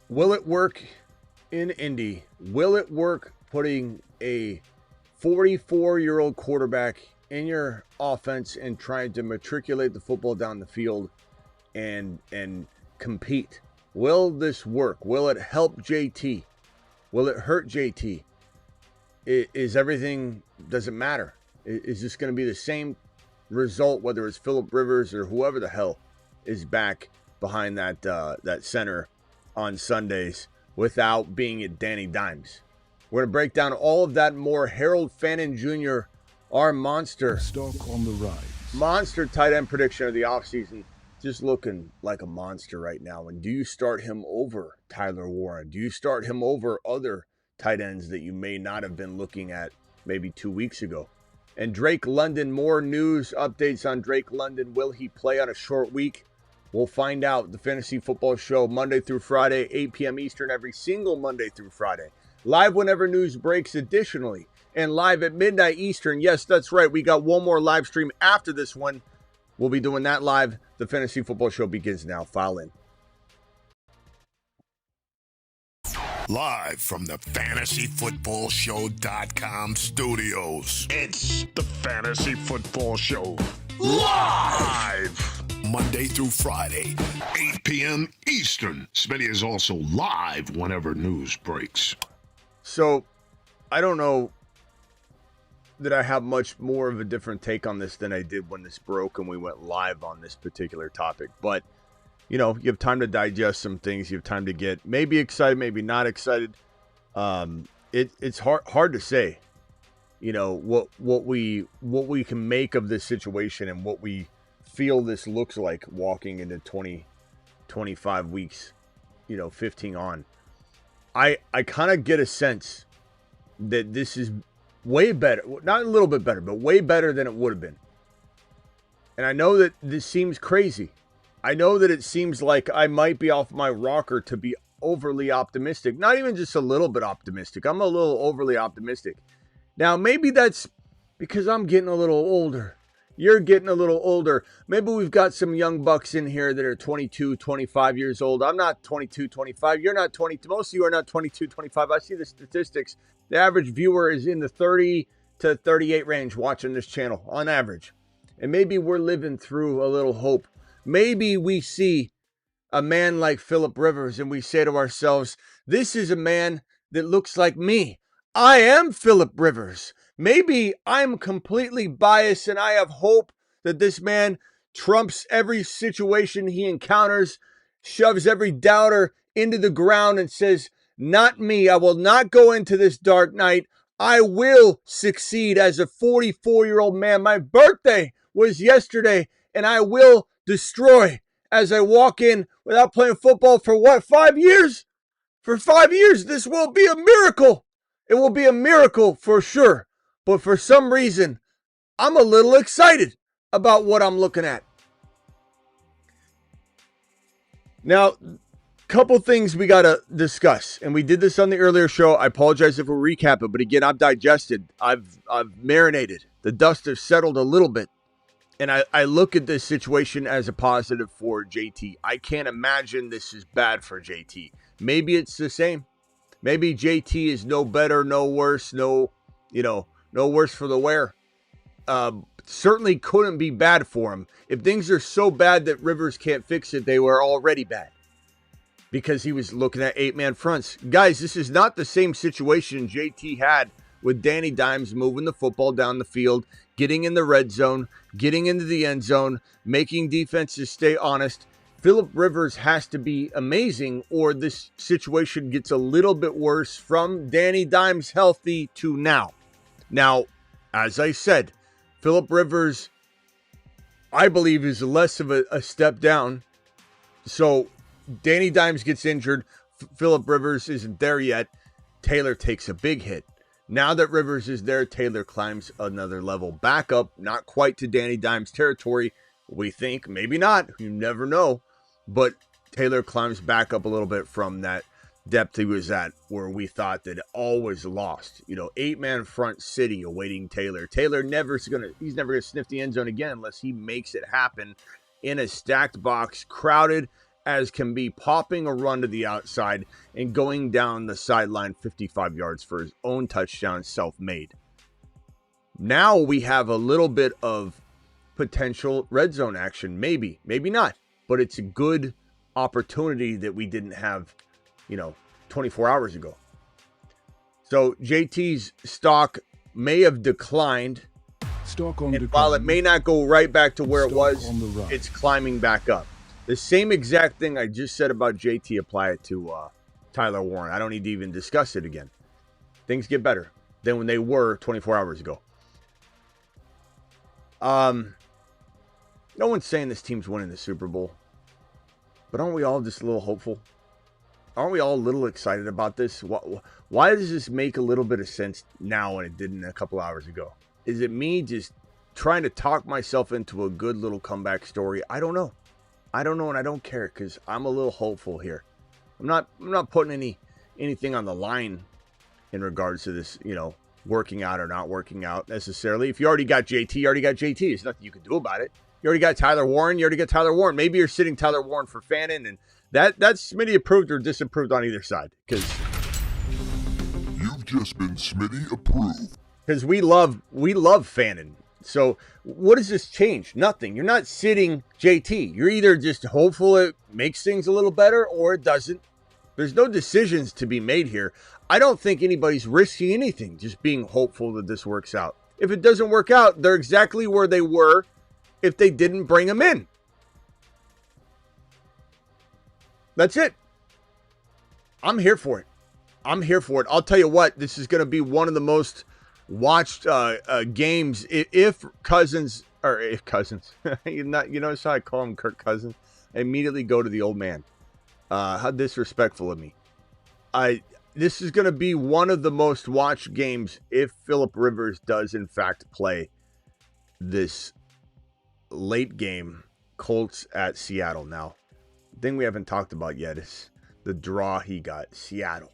Will it work in Indy? Will it work putting a 44-year-old quarterback in your offense and trying to matriculate the football down the field and compete? Will this work? Will it help JT? Will it hurt JT? Is everything, does it matter? Is this going to be the same result, whether it's Phillip Rivers or whoever the hell is back behind that center on Sundays without being at Danny Dimes? We're going to break down all of that and more. Harold Fannin Jr., our monster. Stock on the rise. Monster tight end prediction of the offseason. Just looking like a monster right now. And do you start him over Tyler Warren? Do you start him over other tight ends that you may not have been looking at maybe 2 weeks ago? And Drake London, more news, updates on Drake London. Will he play on a short week? We'll find out. The Fantasy Football Show, Monday through Friday, 8 p.m. Eastern, every single Monday through Friday. Live whenever news breaks additionally. And live at midnight Eastern. Yes, that's right. We got one more live stream after this one. We'll be doing that live. The Fantasy Football Show begins now. File in. Live from the FantasyFootballShow.com studios. It's the Fantasy Football Show. Live! Monday through Friday, 8 p.m. Eastern. Smitty is also live whenever news breaks. So, I don't know that I have much more of a different take on this than I did when this broke and we went live on this particular topic. But, you know, you have time to digest some things. You have time to get maybe excited, maybe not excited. It's hard to say, you know, what we can make of this situation and what we feel this looks like walking into 25 weeks, you know, 15 on. I kind of get a sense that this is way better, not a little bit better, but way better than it would have been. And I know that this seems crazy. I know that it seems like I might be off my rocker to be overly optimistic. Not even just a little bit optimistic. I'm a little overly optimistic. Now, maybe that's because I'm getting a little older. You're getting a little older. Maybe we've got some young bucks in here that are 22, 25 years old. I'm not 22, 25. You're not 22. Most of you are not 22, 25. I see the statistics. The average viewer is in the 30 to 38 range watching this channel on average. And maybe we're living through a little hope. Maybe we see a man like Phillip Rivers and we say to ourselves, this is a man that looks like me. I am Phillip Rivers. Maybe I'm completely biased and I have hope that this man trumps every situation he encounters, shoves every doubter into the ground and says, not me. I will not go into this dark night. I will succeed as a 44-year-old man. My birthday was yesterday and I will destroy as I walk in without playing football for what, 5 years? For 5 years, this will be a miracle. It will be a miracle for sure. But for some reason, I'm a little excited about what I'm looking at. Now, couple things we got to discuss. And we did this on the earlier show. I apologize if we recap it. But again, I've digested. I've marinated. The dust has settled a little bit. And I look at this situation as a positive for JT. I can't imagine this is bad for JT. Maybe it's the same. Maybe JT is no better, no worse, no worse for the wear. Certainly couldn't be bad for him. If things are so bad that Rivers can't fix it, they were already bad. Because he was looking at 8-man fronts. Guys, this is not the same situation JT had with Danny Dimes moving the football down the field, getting in the red zone, getting into the end zone, making defenses stay honest. Phillip Rivers has to be amazing or this situation gets a little bit worse from Danny Dimes healthy to now. Now, as I said, Phillip Rivers, I believe, is less of a step down. So Danny Dimes gets injured. Phillip Rivers isn't there yet. Taylor takes a big hit. Now that Rivers is there, Taylor climbs another level back up, not quite to Danny Dimes territory. We think, maybe not, you never know. But Taylor climbs back up a little bit from that depth he was at where we thought that all was lost. 8-man front city awaiting Taylor. Taylor he's never going to sniff the end zone again unless he makes it happen in a stacked box, crowded as can be popping a run to the outside and going down the sideline 55 yards for his own touchdown, self-made. Now we have a little bit of potential red zone action. Maybe not. But it's a good opportunity that we didn't have, 24 hours ago. So JT's stock may have declined. Stock on and decline. while it may not go right back to where Stock it was, on the rise. it's climbing back up. The same exact thing I just said about JT, apply it to Tyler Warren. I don't need to even discuss it again. Things get better than when they were 24 hours ago. No one's saying this team's winning the Super Bowl, but aren't we all just a little hopeful? Aren't we all a little excited about this? Why does this make a little bit of sense now when it didn't a couple hours ago? Is it me just trying to talk myself into a good little comeback story? I don't know, and I don't care because I'm a little hopeful here. I'm not putting anything on the line in regards to this, working out or not working out necessarily. If you already got JT, you already got JT. There's nothing you can do about it. You already got Tyler Warren. Maybe you're sitting Tyler Warren for Fannin, and that's Smitty approved or disapproved on either side. Because You've just been Smitty approved. Because we love Fannin. So what does this change? Nothing. You're not sitting JT. You're either just hopeful it makes things a little better or it doesn't. There's no decisions to be made here. I don't think anybody's risking anything, just being hopeful that this works out. If it doesn't work out, they're exactly where they were if they didn't bring him in. That's it. I'm here for it. I'll tell you what, this is going to be one of the most watched games if Cousins, you notice how I call him Kirk Cousins? I immediately go to the old man. How disrespectful of me. This is going to be one of the most watched games if Phillip Rivers does in fact play this late game, Colts at Seattle. Now, the thing we haven't talked about yet is the draw he got, Seattle.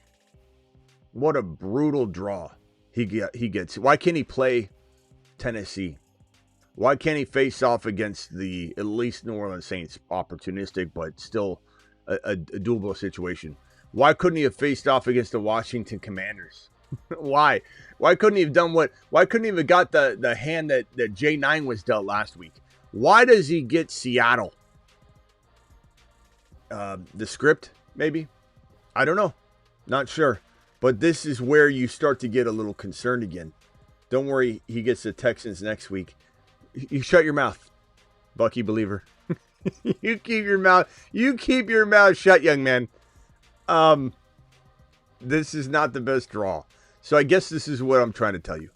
What a brutal draw he gets. Why can't he play Tennessee? Why can't he face off against the at least New Orleans Saints? Opportunistic, but still a doable situation. Why couldn't he have faced off against the Washington Commanders? Why couldn't he have done why couldn't he have got the hand that J9 was dealt last week? Why does he get Seattle? The script, maybe? I don't know. Not sure. But this is where you start to get a little concerned again. Don't worry, he gets the Texans next week. You shut your mouth, Bucky believer. You keep your mouth shut, young man. This is not the best draw. So I guess this is what I'm trying to tell you.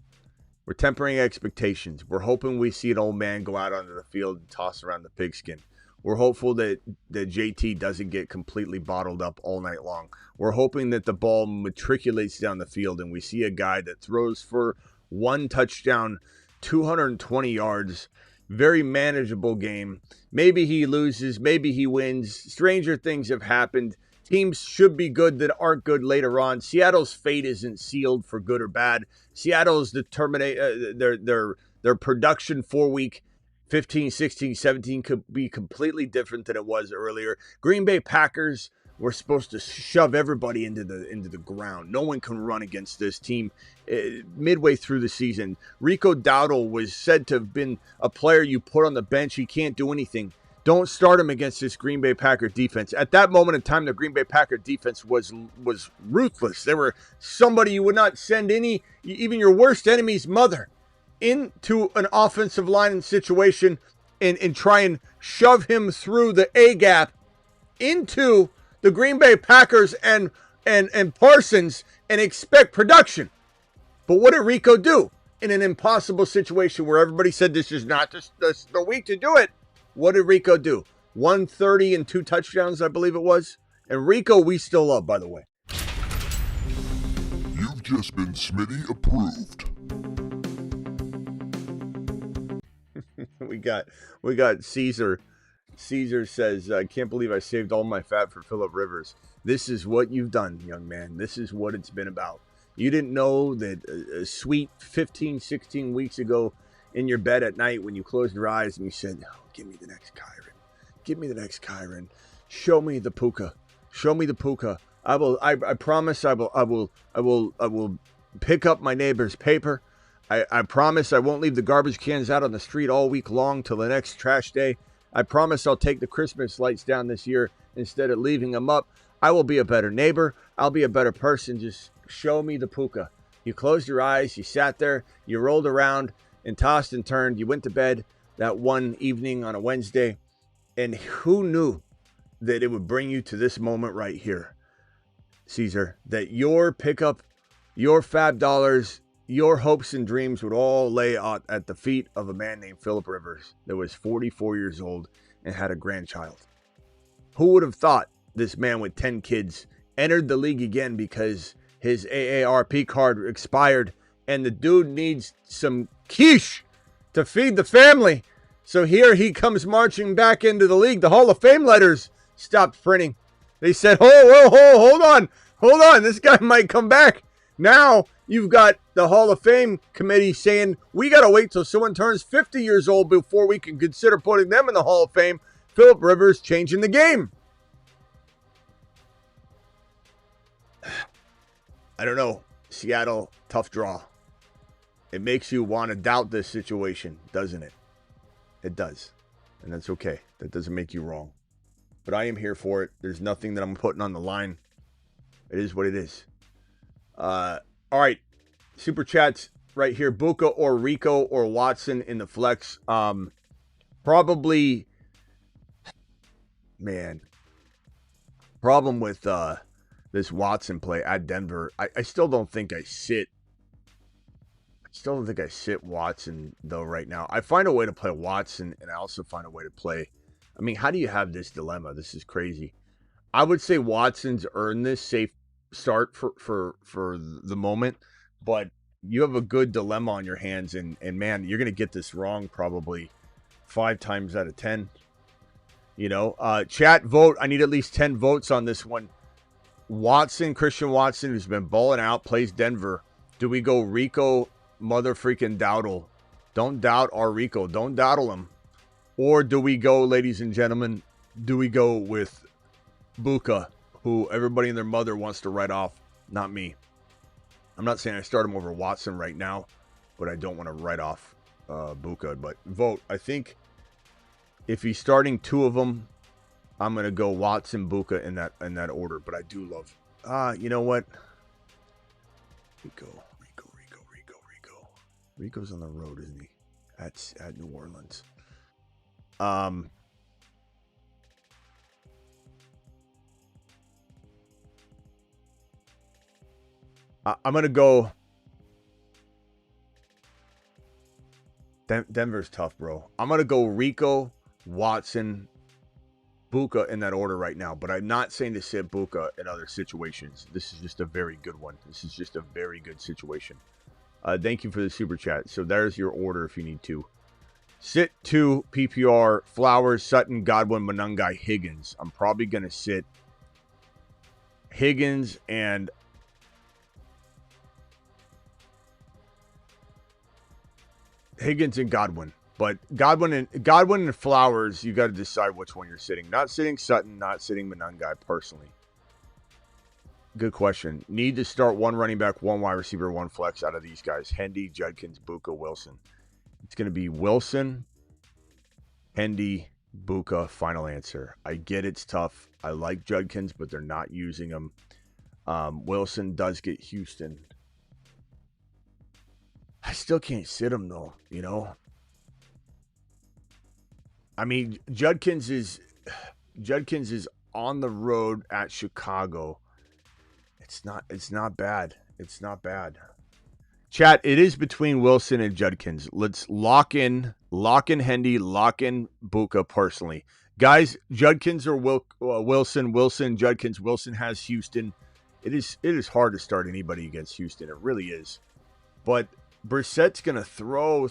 We're tempering expectations. We're hoping we see an old man go out onto the field and toss around the pigskin. We're hopeful that JT doesn't get completely bottled up all night long. We're hoping that the ball matriculates down the field and we see a guy that throws for one touchdown, 220 yards, very manageable game. Maybe he loses, maybe he wins. Stranger things have happened. Teams should be good that aren't good later on. Seattle's fate isn't sealed for good or bad. Seattle's their production 4-week 15, 16, 17 could be completely different than it was earlier. Green Bay Packers were supposed to shove everybody into the ground. No one can run against this team. Midway through the season, Rico Dowdle was said to have been a player you put on the bench. He can't do anything. Don't start him against this Green Bay Packer defense. At that moment in time, the Green Bay Packer defense was ruthless. They were somebody you would not send even your worst enemy's mother into an offensive line situation and try and shove him through the A-gap into the Green Bay Packers and Parsons and expect production. But what did Rico do in an impossible situation where everybody said this is not the week to do it? What did Rico do? 130 and 2 touchdowns, I believe it was. And Rico, we still love, by the way. You've just been Smitty approved. We got Caesar. Caesar says, I can't believe I saved all my fat for Phillip Rivers. This is what you've done, young man. This is what it's been about. You didn't know that a sweet 15, 16 weeks ago in your bed at night when you closed your eyes and you said, oh, give me the next Kyron. Give me the next Kyron. Show me the puka. Show me the puka. I promise I will pick up my neighbor's paper. I promise I won't leave the garbage cans out on the street all week long till the next trash day. I promise I'll take the Christmas lights down this year instead of leaving them up. I will be a better neighbor. I'll be a better person. Just show me the puka. You closed your eyes. You sat there. You rolled around and tossed and turned. You went to bed that one evening on a Wednesday. And who knew that it would bring you to this moment right here, Caesar, that your pickup, your fab dollars, your hopes and dreams would all lay out at the feet of a man named Philip Rivers that was 44 years old and had a grandchild. Who would have thought this man with 10 kids entered the league again because his AARP card expired and the dude needs some quiche to feed the family. So here he comes marching back into the league. The Hall of Fame letters stopped printing. They said, hold on. This guy might come back. Now you've got the Hall of Fame committee saying, we got to wait till someone turns 50 years old before we can consider putting them in the Hall of Fame. Philip Rivers changing the game. I don't know. Seattle, tough draw. It makes you want to doubt this situation, doesn't it? It does. And that's okay. That doesn't make you wrong. But I am here for it. There's nothing that I'm putting on the line. It is what it is. All right. Super chats right here. Buka or Rico or Watson in the flex. Probably, man. Problem with this Watson play at Denver. I still don't think I sit. Watson, though, right now. I find a way to play Watson, and I also find a way to play. I mean, how do you have this dilemma? This is crazy. I would say Watson's earned this safe start for the moment, but you have a good dilemma on your hands, and man, you're going to get this wrong probably 5 times out of 10. You know, chat, vote. I need at least 10 votes on this one. Christian Watson, who's been balling out, plays Denver. Do we go Rico motherfreaking Dowdle? Don't doubt our Rico. Don't dawdle him. Or do we go, ladies and gentlemen, with Buka, who everybody and their mother wants to write off? Not me. I'm not saying I start him over Watson right now, but I don't want to write off Buka. But vote. I think if he's starting 2 of them, I'm going to go Watson, Buka in that order. But I do love, you know what? Rico. Rico's on the road, isn't he? At New Orleans. I'm going to go. Denver's tough, bro. I'm going to go Rico, Watson, Buka in that order right now. But I'm not saying to sit Buka in other situations. This is just a very good one. This is just a very good situation. Thank you for the super chat. So there's your order if you need to. Sit 2, PPR, Flowers, Sutton, Godwin, Monangai, Higgins. I'm probably going to sit Higgins and Godwin. But Godwin and Flowers, you got to decide which one you're sitting. Not sitting Sutton, not sitting Monangai personally. Good question. Need to start 1 running back, 1 wide receiver, 1 flex out of these guys. Hendy, Judkins, Buka, Wilson. It's going to be Wilson, Hendy, Buka, final answer. I get it's tough. I like Judkins, but they're not using him. Wilson does get Houston. I still can't sit him, though, you know? I mean, Judkins is on the road at Chicago. It's not bad. It's not bad. Chat, it is between Wilson and Judkins. Let's lock in Hendy, lock in Buka personally. Guys, Judkins or Wilson, Judkins. Wilson has Houston. It is hard to start anybody against Houston. It really is. But Brissett's going to throw.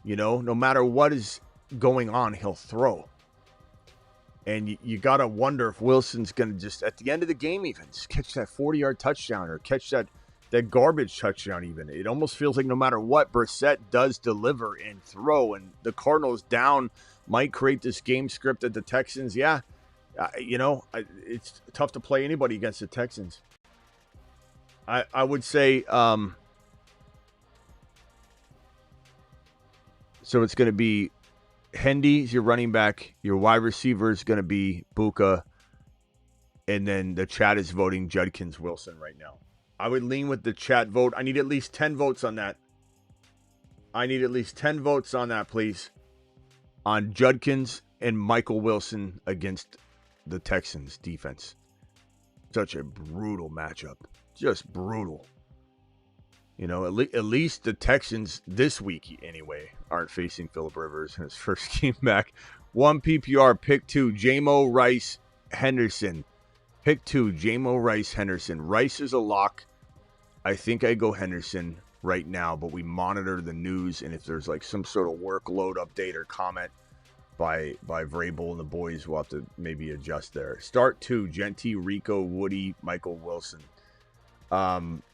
You know, no matter what is going on, he'll throw. And you got to wonder if Wilson's going to just, at the end of the game even, just catch that 40-yard touchdown or catch that garbage touchdown even. It almost feels like no matter what, Brissett does deliver and throw. And the Cardinals down might create this game script at the Texans. Yeah, it's tough to play anybody against the Texans. I would say, so it's going to be Hendy's your running back. Your wide receiver is going to be Buka. And then the chat is voting Judkins Wilson right now. I would lean with the chat vote. I need at least 10 votes on that. Please. On Judkins and Michael Wilson against the Texans defense. Such a brutal matchup. Just brutal. At least the Texans this week, anyway, aren't facing Phillip Rivers in his first game back. 1 PPR, pick 2, Jamo Rice Henderson. Pick 2, Jamo Rice Henderson. Rice is a lock. I think I go Henderson right now, but we monitor the news, and if there's like some sort of workload update or comment by Vrabel and the boys, we'll have to maybe adjust there. Start 2, Genty, Rico, Woody, Michael Wilson.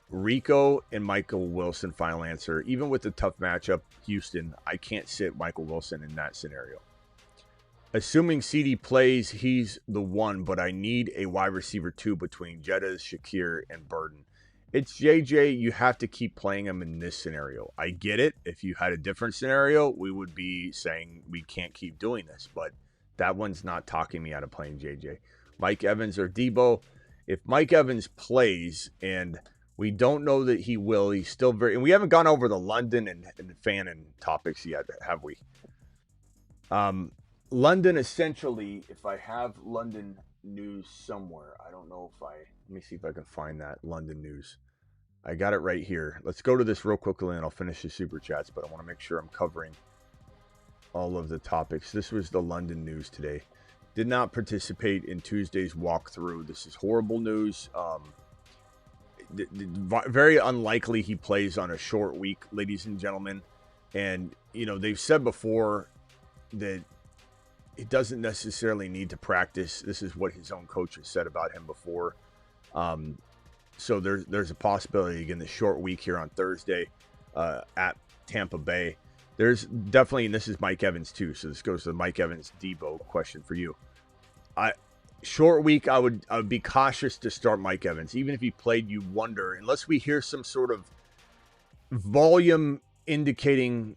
Rico and Michael Wilson, final answer. Even with the tough matchup, Houston, I can't sit Michael Wilson in that scenario. Assuming CD plays, he's the one, but I need a wide receiver 2 between Jettas, Shakir, and Burden. It's JJ. You have to keep playing him in this scenario. I get it. If you had a different scenario, we would be saying we can't keep doing this, but that one's not talking me out of playing JJ. Mike Evans or Debo. If Mike Evans plays, and we don't know that he will, he's still very, and we haven't gone over the London and Fannin topics yet, have we? London, essentially, if I have London news somewhere, I don't know if let me see if I can find that London news. I got it right here. Let's go to this real quickly and I'll finish the super chats, but I want to make sure I'm covering all of the topics. This was the London news today. Did not participate in Tuesday's walkthrough. This is horrible news. Very unlikely he plays on a short week, ladies and gentlemen. And, they've said before that it doesn't necessarily need to practice. This is what his own coach has said about him before. So there's a possibility, again, the short week here on Thursday at Tampa Bay. There's definitely, and this is Mike Evans too, so this goes to the Mike Evans Debo question for you. Short week, I would be cautious to start Mike Evans. Even if he played, you wonder, unless we hear some sort of volume dictating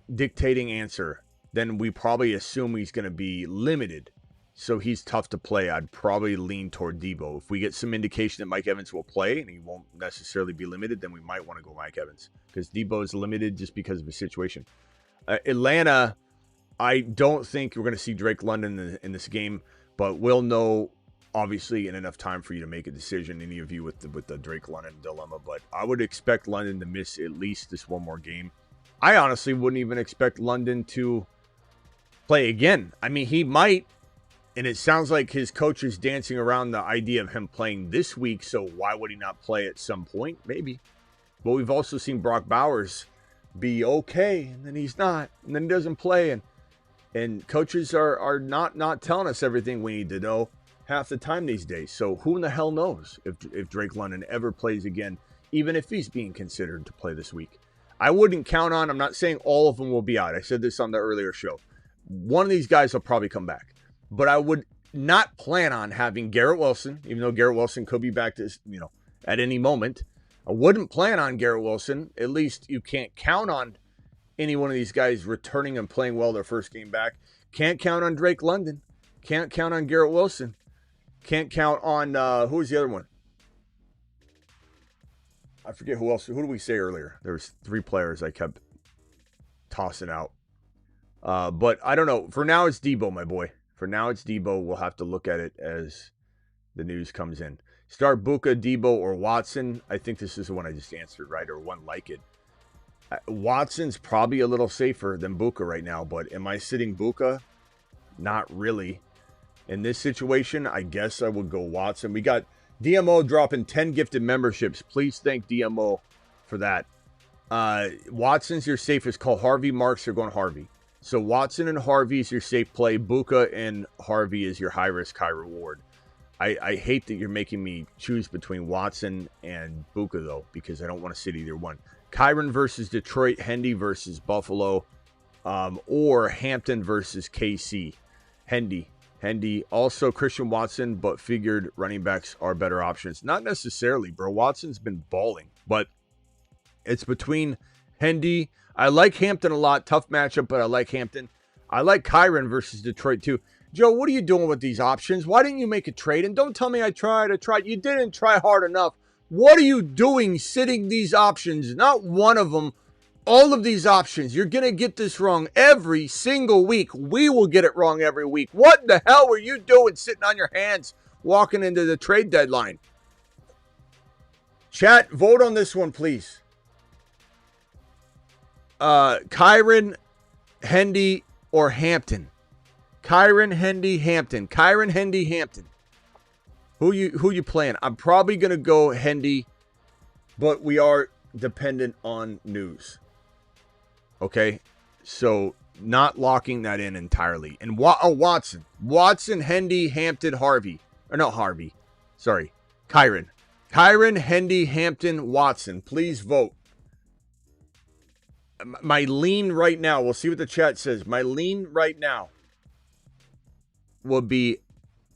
answer, then we probably assume he's going to be limited. So he's tough to play. I'd probably lean toward Debo. If we get some indication that Mike Evans will play and he won't necessarily be limited, then we might want to go Mike Evans, because Debo is limited just because of his situation. Atlanta, I don't think we're going to see Drake London in this game, but we'll know obviously in enough time for you to make a decision, any of you with the Drake London dilemma. But I would expect London to miss at least this one more game. I honestly wouldn't even expect London to play again. I mean, he might, and it sounds like his coach is dancing around the idea of him playing this week, so why would he not play at some point? Maybe. But we've also seen Brock Bowers be okay, and then he's not, and then he doesn't play, and coaches are not telling us everything we need to know half the time these days. So who in the hell knows if Drake London ever plays again, even if he's being considered to play this week. I wouldn't count on, I'm not saying all of them will be out. I said this on the earlier show. One of these guys will probably come back. But I would not plan on having Garrett Wilson, even though Garrett Wilson could be back to, at any moment. I wouldn't plan on Garrett Wilson. At least you can't count on any one of these guys returning and playing well their first game back. Can't count on Drake London. Can't count on Garrett Wilson. Can't count on, who was the other one? I forget who else. Who did we say earlier? There was 3 players I kept tossing out. But I don't know. For now, it's Debo, my boy. For now, it's Debo. We'll have to look at it as the news comes in. Start Buka, Debo, or Watson. I think this is the one I just answered, right? Or one like it. Watson's probably a little safer than Buka right now, but am I sitting Buka? Not really. In this situation, I guess I would go Watson. We got DMO dropping 10 gifted memberships. Please thank DMO for that. Watson's your safest call. Harvey, Marks are going Harvey. So Watson and Harvey is your safe play. Buka and Harvey is your high risk, high reward. I hate that you're making me choose between Watson and Buka, though, because I don't want to sit either one. Kyron versus Detroit, Hendy versus Buffalo, or Hampton versus KC. Hendy. Also Christian Watson, but figured running backs are better options. Not necessarily, bro. Watson's been balling, but it's between Hendy. I like Hampton a lot. Tough matchup, but I like Hampton. I like Kyren versus Detroit too. Joe, what are you doing with these options? Why didn't you make a trade? And don't tell me I tried. You didn't try hard enough. What are you doing sitting these options? Not one of them. All of these options. You're going to get this wrong every single week. We will get it wrong every week. What the hell were you doing sitting on your hands walking into the trade deadline? Chat, vote on this one, please. Kyren, Hendy, or Hampton? Kyren, Hendy, Hampton. Kyren, Hendy, Hampton. Who you playing? I'm probably going to go Hendy, but we are dependent on news. Okay? So, not locking that in entirely. And Watson. Watson, Hendy, Hampton, Harvey. Or not Harvey. Sorry. Kyren. Kyren, Hendy, Hampton, Watson. Please vote. My lean right now, we'll see what the chat says. My lean right now will be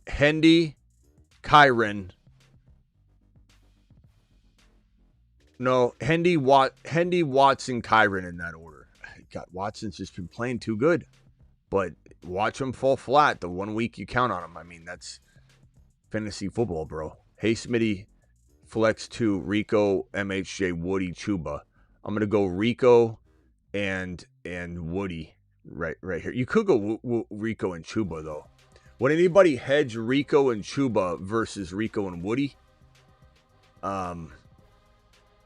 Hendy, Kyren. No, Hendy, Watson, Kyren in that order. God, Watson's just been playing too good. But watch him fall flat the 1 week you count on him. I mean, that's fantasy football, bro. Hey, Smitty, flex 2, Rico, MHJ, Woody, Chuba. I'm going to go Rico and Woody right here. You could go Rico and Chuba, though. Would anybody hedge Rico and Chuba versus Rico and Woody?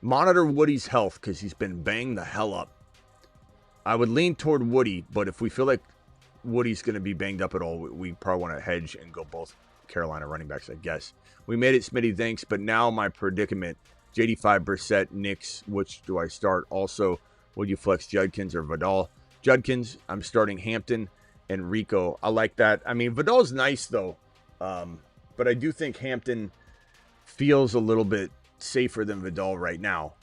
Monitor Woody's health because he's been banged the hell up. I would lean toward Woody, but if we feel like Woody's going to be banged up at all, we probably want to hedge and go both Carolina running backs, I guess. We made it, Smitty, thanks. But now my predicament, JD5, Brissett, Knicks, which do I start? Also, would you flex Judkins or Vidal? Judkins, I'm starting Hampton and Rico. I like that. I mean, Vidal's nice, though. But I do think Hampton feels a little bit safer than Vidal right now.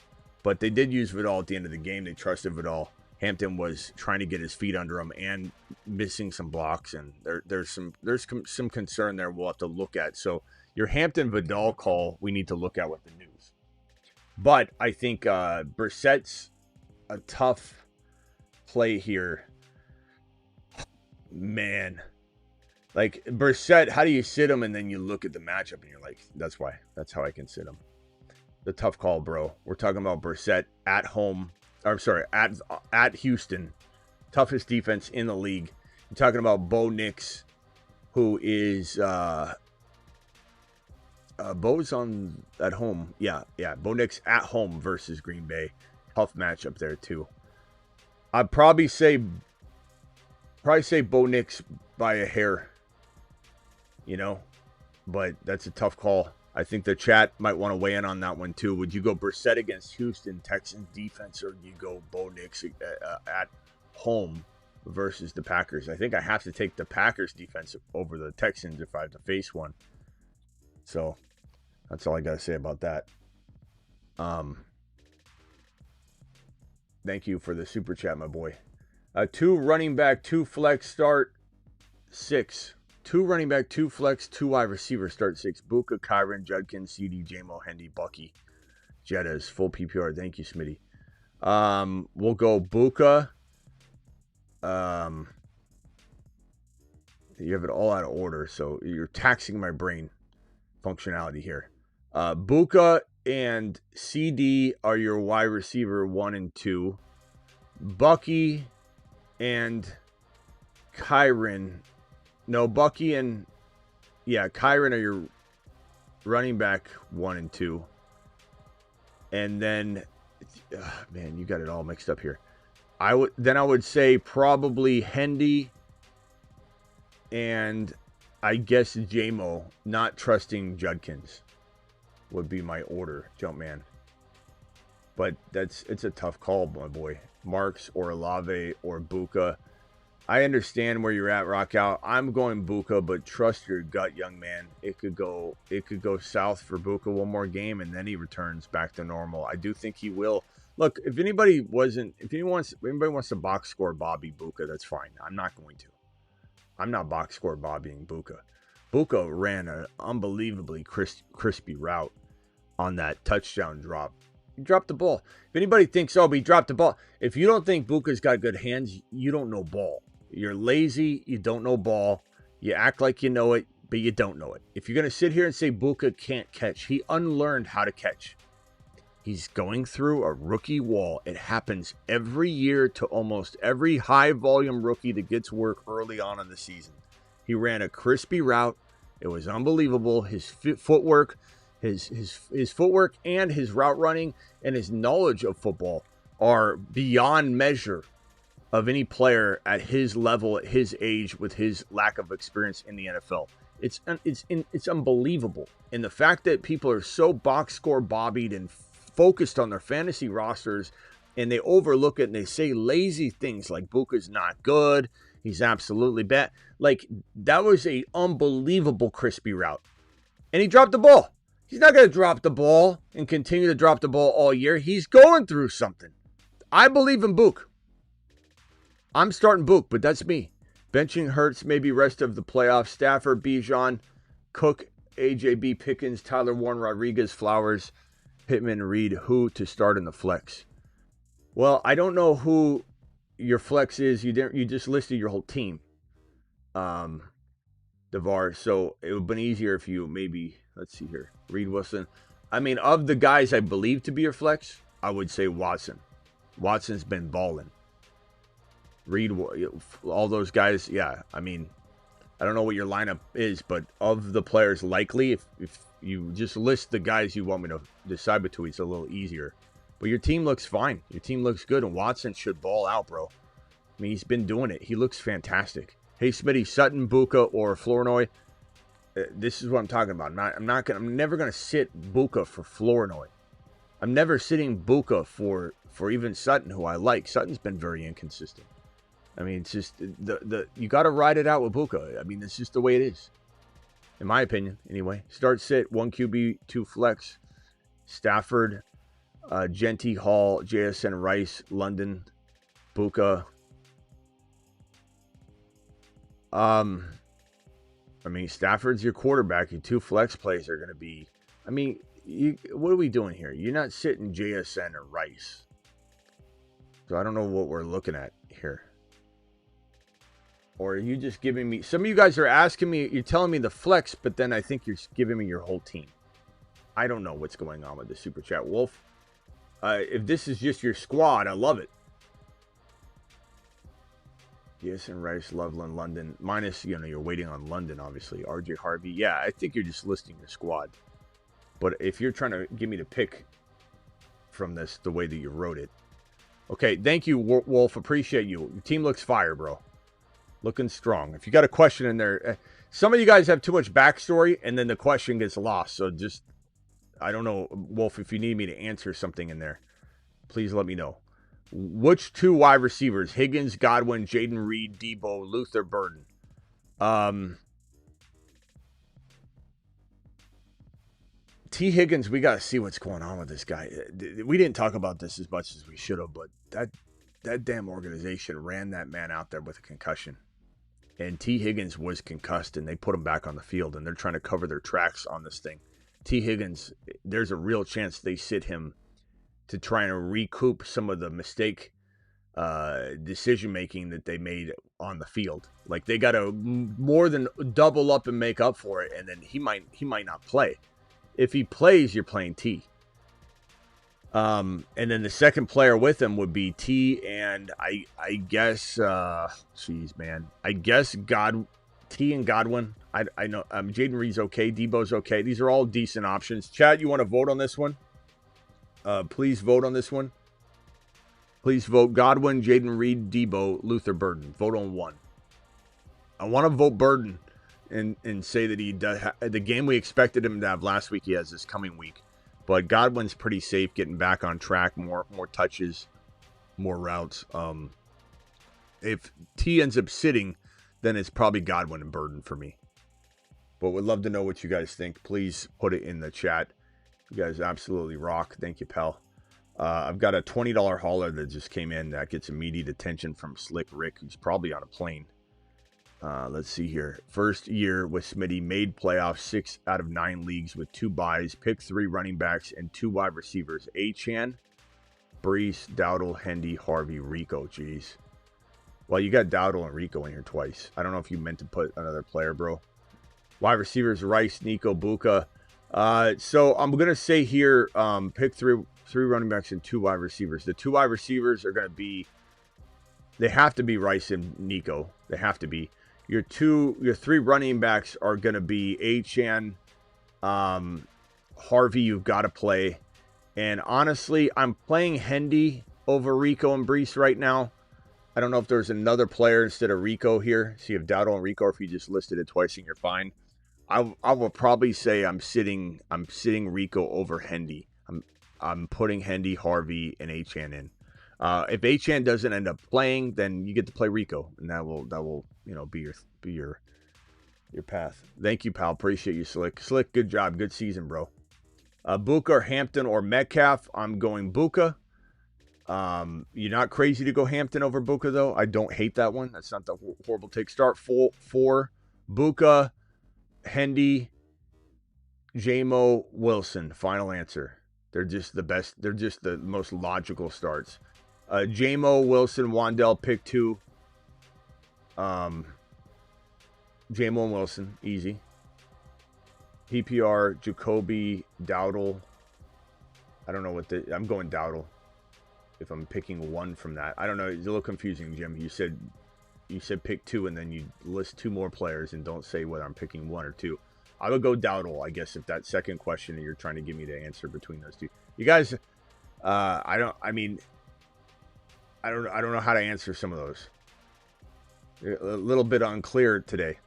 But they did use Vidal at the end of the game. They trusted Vidal. Hampton was trying to get his feet under him and missing some blocks. And there's some concern there we'll have to look at. So your Hampton-Vidal call we need to look at with the news. But I think Brissett's a tough play here. Man. Like, Brissett, how do you sit him? And then you look at the matchup and you're like, that's why. That's how I can sit him. The tough call, bro. We're talking about Brissett at home. I'm sorry, at Houston. Toughest defense in the league. You're talking about Bo Nix, who is Bo's on at home. Yeah. Bo Nix at home versus Green Bay. Tough matchup there too. I'd probably say Bo Nix by a hair. You know, but that's a tough call. I think the chat might want to weigh in on that one too. Would you go Brissett against Houston Texans defense, or do you go Bo Nix at home versus the Packers? I think I have to take the Packers defense over the Texans if I have to face one. So that's all I got to say about that. Thank you for the super chat, my boy. 2 running back, 2 flex, start 6. 2 running back, 2 flex, 2 wide receiver, start 6. Buka, Kyren, Judkins, CD, J-Mo, Hendy, Bucky, Jettas, full PPR. Thank you, Smitty. We'll go Buka. You have it all out of order, so you're taxing my brain functionality here. Buka and CD are your wide receiver 1 and 2. Bucky and Kyren. No, Bucky and Kyren are your running back 1 and 2. And then, man, you got it all mixed up here. I would say probably Hendy and I guess J-Mo, not trusting Judkins would be my order, Jumpman. But it's a tough call, my boy. Marks or Olave or Buka. I understand where you're at, Rock Out. I'm going Buka, but trust your gut, young man. It could go south for Buka one more game, and then he returns back to normal. I do think he will. Look, if anybody wants to box score Bobby Buka, that's fine. I'm not going to. I'm not box score Bobbying Buka. Buka ran an unbelievably crispy route on that touchdown drop. He dropped the ball. If anybody thinks, oh, but he dropped the ball. If you don't think Buka's got good hands, you don't know ball. You're lazy. You don't know ball. You act like you know it, but you don't know it. If you're going to sit here and say Buka can't catch, he unlearned how to catch. He's going through a rookie wall. It happens every year to almost every high-volume rookie that gets work early on in the season. He ran a crispy route. It was unbelievable. His footwork, his footwork and his route running and his knowledge of football are beyond measure of any player at his level, at his age, with his lack of experience in the NFL. It's unbelievable. And the fact that people are so box score bobbied and focused on their fantasy rosters, and they overlook it and they say lazy things like Buka's not good, he's absolutely bad. Like, that was a unbelievable crispy route. And he dropped the ball. He's not going to drop the ball and continue to drop the ball all year. He's going through something. I believe in Book. I'm starting Book, but that's me. Benching Hurts, maybe rest of the playoffs. Stafford, Bijan, Cook, AJB, Pickens, Tyler Warren, Rodriguez, Flowers, Pittman, Reed, who to start in the flex? Well, I don't know who your flex is. You just listed your whole team, DeVar. So it would have been easier if you maybe, let's see here, Reed, Wilson. I mean, of the guys I believe to be your flex, I would say Watson. Watson's been balling. Reed, all those guys, yeah. I mean, I don't know what your lineup is, but of the players likely, if you just list the guys you want me to decide between, it's a little easier. But your team looks fine. Your team looks good, and Watson should ball out, bro. I mean, he's been doing it. He looks fantastic. Hey, Smitty, Sutton, Buka, or Flournoy. This is what I'm talking about. I'm never gonna sit Buka for Flournoy. I'm never sitting Buka for even Sutton, who I like. Sutton's been very inconsistent. I mean, it's just you got to ride it out with Buka. I mean, it's just the way it is, in my opinion. Anyway, start sit 1 QB 2 flex. Stafford, Genty, Hall, JSN, Rice, London, Buka. I mean, Stafford's your quarterback. Your 2 flex plays are going to be. I mean, what are we doing here? You're not sitting JSN or Rice. So I don't know what we're looking at here. Or are you just giving me... Some of you guys are asking me, you're telling me the flex, but then I think you're giving me your whole team. I don't know what's going on with the Super Chat. Wolf, if this is just your squad, I love it. Yes, and Rice, Loveland, London. Minus, you're waiting on London, obviously. RJ Harvey. Yeah, I think you're just listing your squad. But if you're trying to give me the pick from this, the way that you wrote it. Okay, thank you, Wolf. Appreciate you. Your team looks fire, bro. Looking strong. If you got a question in there, some of you guys have too much backstory, and then the question gets lost. So just, I don't know, Wolf, if you need me to answer something in there, please let me know. Which 2 wide receivers? Higgins, Godwin, Jaden Reed, Debo, Luther Burden. T. Higgins, we got to see what's going on with this guy. We didn't talk about this as much as we should have, but that damn organization ran that man out there with a concussion. And T. Higgins was concussed, and they put him back on the field, and they're trying to cover their tracks on this thing. T. Higgins, there's a real chance they sit him to try and recoup some of the mistake decision-making that they made on the field. Like, they got to more than double up and make up for it, and then he might not play. If he plays, you're playing T. And then the second player with him would be T, and I guess, I guess T and Godwin. I know Jaden Reed's okay, Debo's okay. These are all decent options. Chad, you want to vote on this one? Please vote on this one. Please vote Godwin, Jaden Reed, Debo, Luther Burden. Vote on one. I want to vote Burden and say that he does the game we expected him to have last week. He has this coming week. But Godwin's pretty safe, getting back on track, more touches, more routes. If T ends up sitting, then it's probably Godwin and Burden for me. But would love to know what you guys think. Please put it in the chat. You guys absolutely rock. Thank you, pal. I've got a $20 hauler that just came in that gets immediate attention from Slick Rick, who's probably on a plane. Let's see here. First year with Smitty, made playoffs 6 out of 9 leagues with 2 buys, picked 3 running backs and 2 wide receivers. Achane, Brees, Dowdle, Hendy, Harvey, Rico. Jeez. Well, you got Dowdle and Rico in here twice. I don't know if you meant to put another player, bro. Wide receivers, Rice, Nico, Buka. So I'm going to say here, pick three running backs and 2 wide receivers. The 2 wide receivers are going to be, they have to be Rice and Nico. They have to be. Your 3 running backs are going to be Achane, Harvey, you've got to play. And honestly, I'm playing Hendy over Rico and Brees right now. I don't know if there's another player instead of Rico here. So you have Dowdle and Rico, or if you just listed it twice and you're fine. I will probably say I'm sitting Rico over Hendy. I'm putting Hendy, Harvey, and Achane in. If Achane doesn't end up playing, then you get to play Rico, and that will be your path. Thank you, pal. Appreciate you, Slick. Slick, good job, good season, bro. Buka or Hampton or Metcalf. I'm going Buka. You're not crazy to go Hampton over Buka, though. I don't hate that one. That's not the horrible take. Start 4 Buka, Hendy, J-Mo, Wilson. Final answer. They're just the best. They're just the most logical starts. J-Mo, Wilson, Wandell, pick 2. J-Mo and Wilson, easy. PPR, Jacoby, Dowdle. I don't know what I'm going Dowdle. If I'm picking one from that, I don't know. It's a little confusing, Jim. You said pick 2, and then you list 2 more players and don't say whether I'm picking 1 or 2. I would go Dowdle, I guess, if that second question that you're trying to give me the answer between those 2. You guys, I don't know how to answer some of those. A little bit unclear today.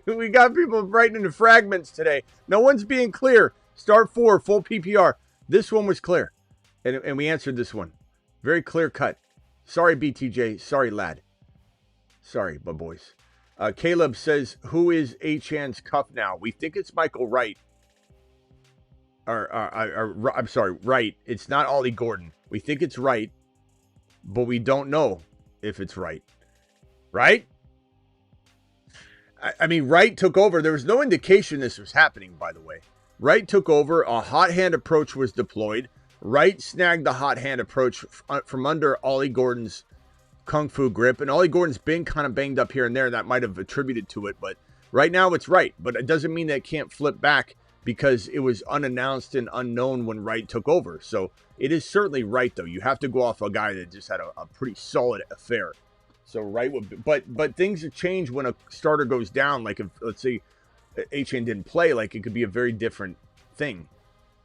We got people writing into fragments today. No one's being clear. Start 4, full PPR. This one was clear. And we answered this one. Very clear cut. Sorry, BTJ. Sorry, lad. Sorry, my boys. Caleb says, who is Achane's cuff now? We think it's Michael Wright. I'm sorry, Wright. It's not Ollie Gordon. We think it's Wright, but we don't know if it's Wright. Right? I mean, Wright took over. There was no indication this was happening, by the way. Wright took over. A hot hand approach was deployed. Wright snagged the hot hand approach from under Ollie Gordon's kung fu grip. And Ollie Gordon's been kind of banged up here and there. That might have attributed to it. But right now it's Wright. But it doesn't mean that it can't flip back because it was unannounced and unknown when Wright took over. So it is certainly Wright, though. You have to go off a guy that just had a pretty solid affair. So Wright would be, but things have changed when a starter goes down. Like if, let's say, Achane didn't play, like it could be a very different thing.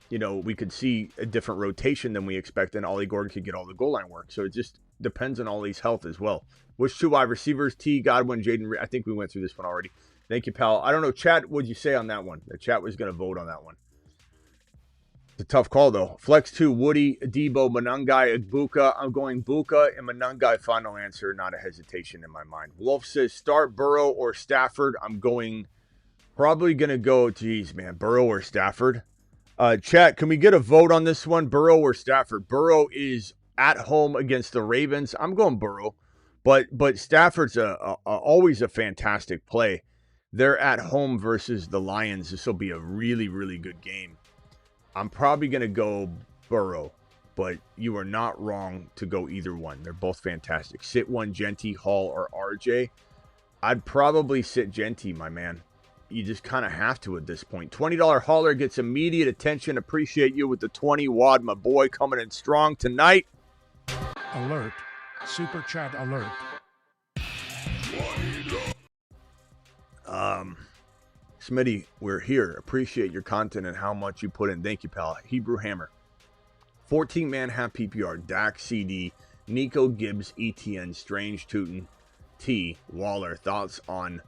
You know, we could see a different rotation than we expect, and Ollie Gordon could get all the goal line work. So it just depends on Ollie's health as well. Which 2 wide receivers? T, Godwin, Jaden. I think we went through this one already. Thank you, pal. I don't know, chat, what'd you say on that one? The chat was going to vote on that one. It's a tough call, though. Flex 2, Woody, Debo, Manungai, Buka. I'm going Buka and Manungai. Final answer, not a hesitation in my mind. Wolf says start Burrow or Stafford. I'm probably going to go, geez, man, Burrow or Stafford. Chat, can we get a vote on this one? Burrow or Stafford? Burrow is at home against the Ravens. I'm going Burrow, but Stafford's always a fantastic play. They're at home versus the Lions. This will be a really, really good game. I'm probably going to go Burrow, but you are not wrong to go either one. They're both fantastic. Sit one, Genty, Hall, or RJ. I'd probably sit Genty, my man. You just kind of have to at this point. $20 hauler gets immediate attention. Appreciate you with the 20 wad, my boy, coming in strong tonight. Alert. Super chat alert. Smitty, we're here. Appreciate your content and how much you put in. Thank you, pal. Hebrew Hammer. 14-man half PPR. Dak, CD, Nico, Gibbs, ETN, Strange, Tootin, T, Waller. Thoughts on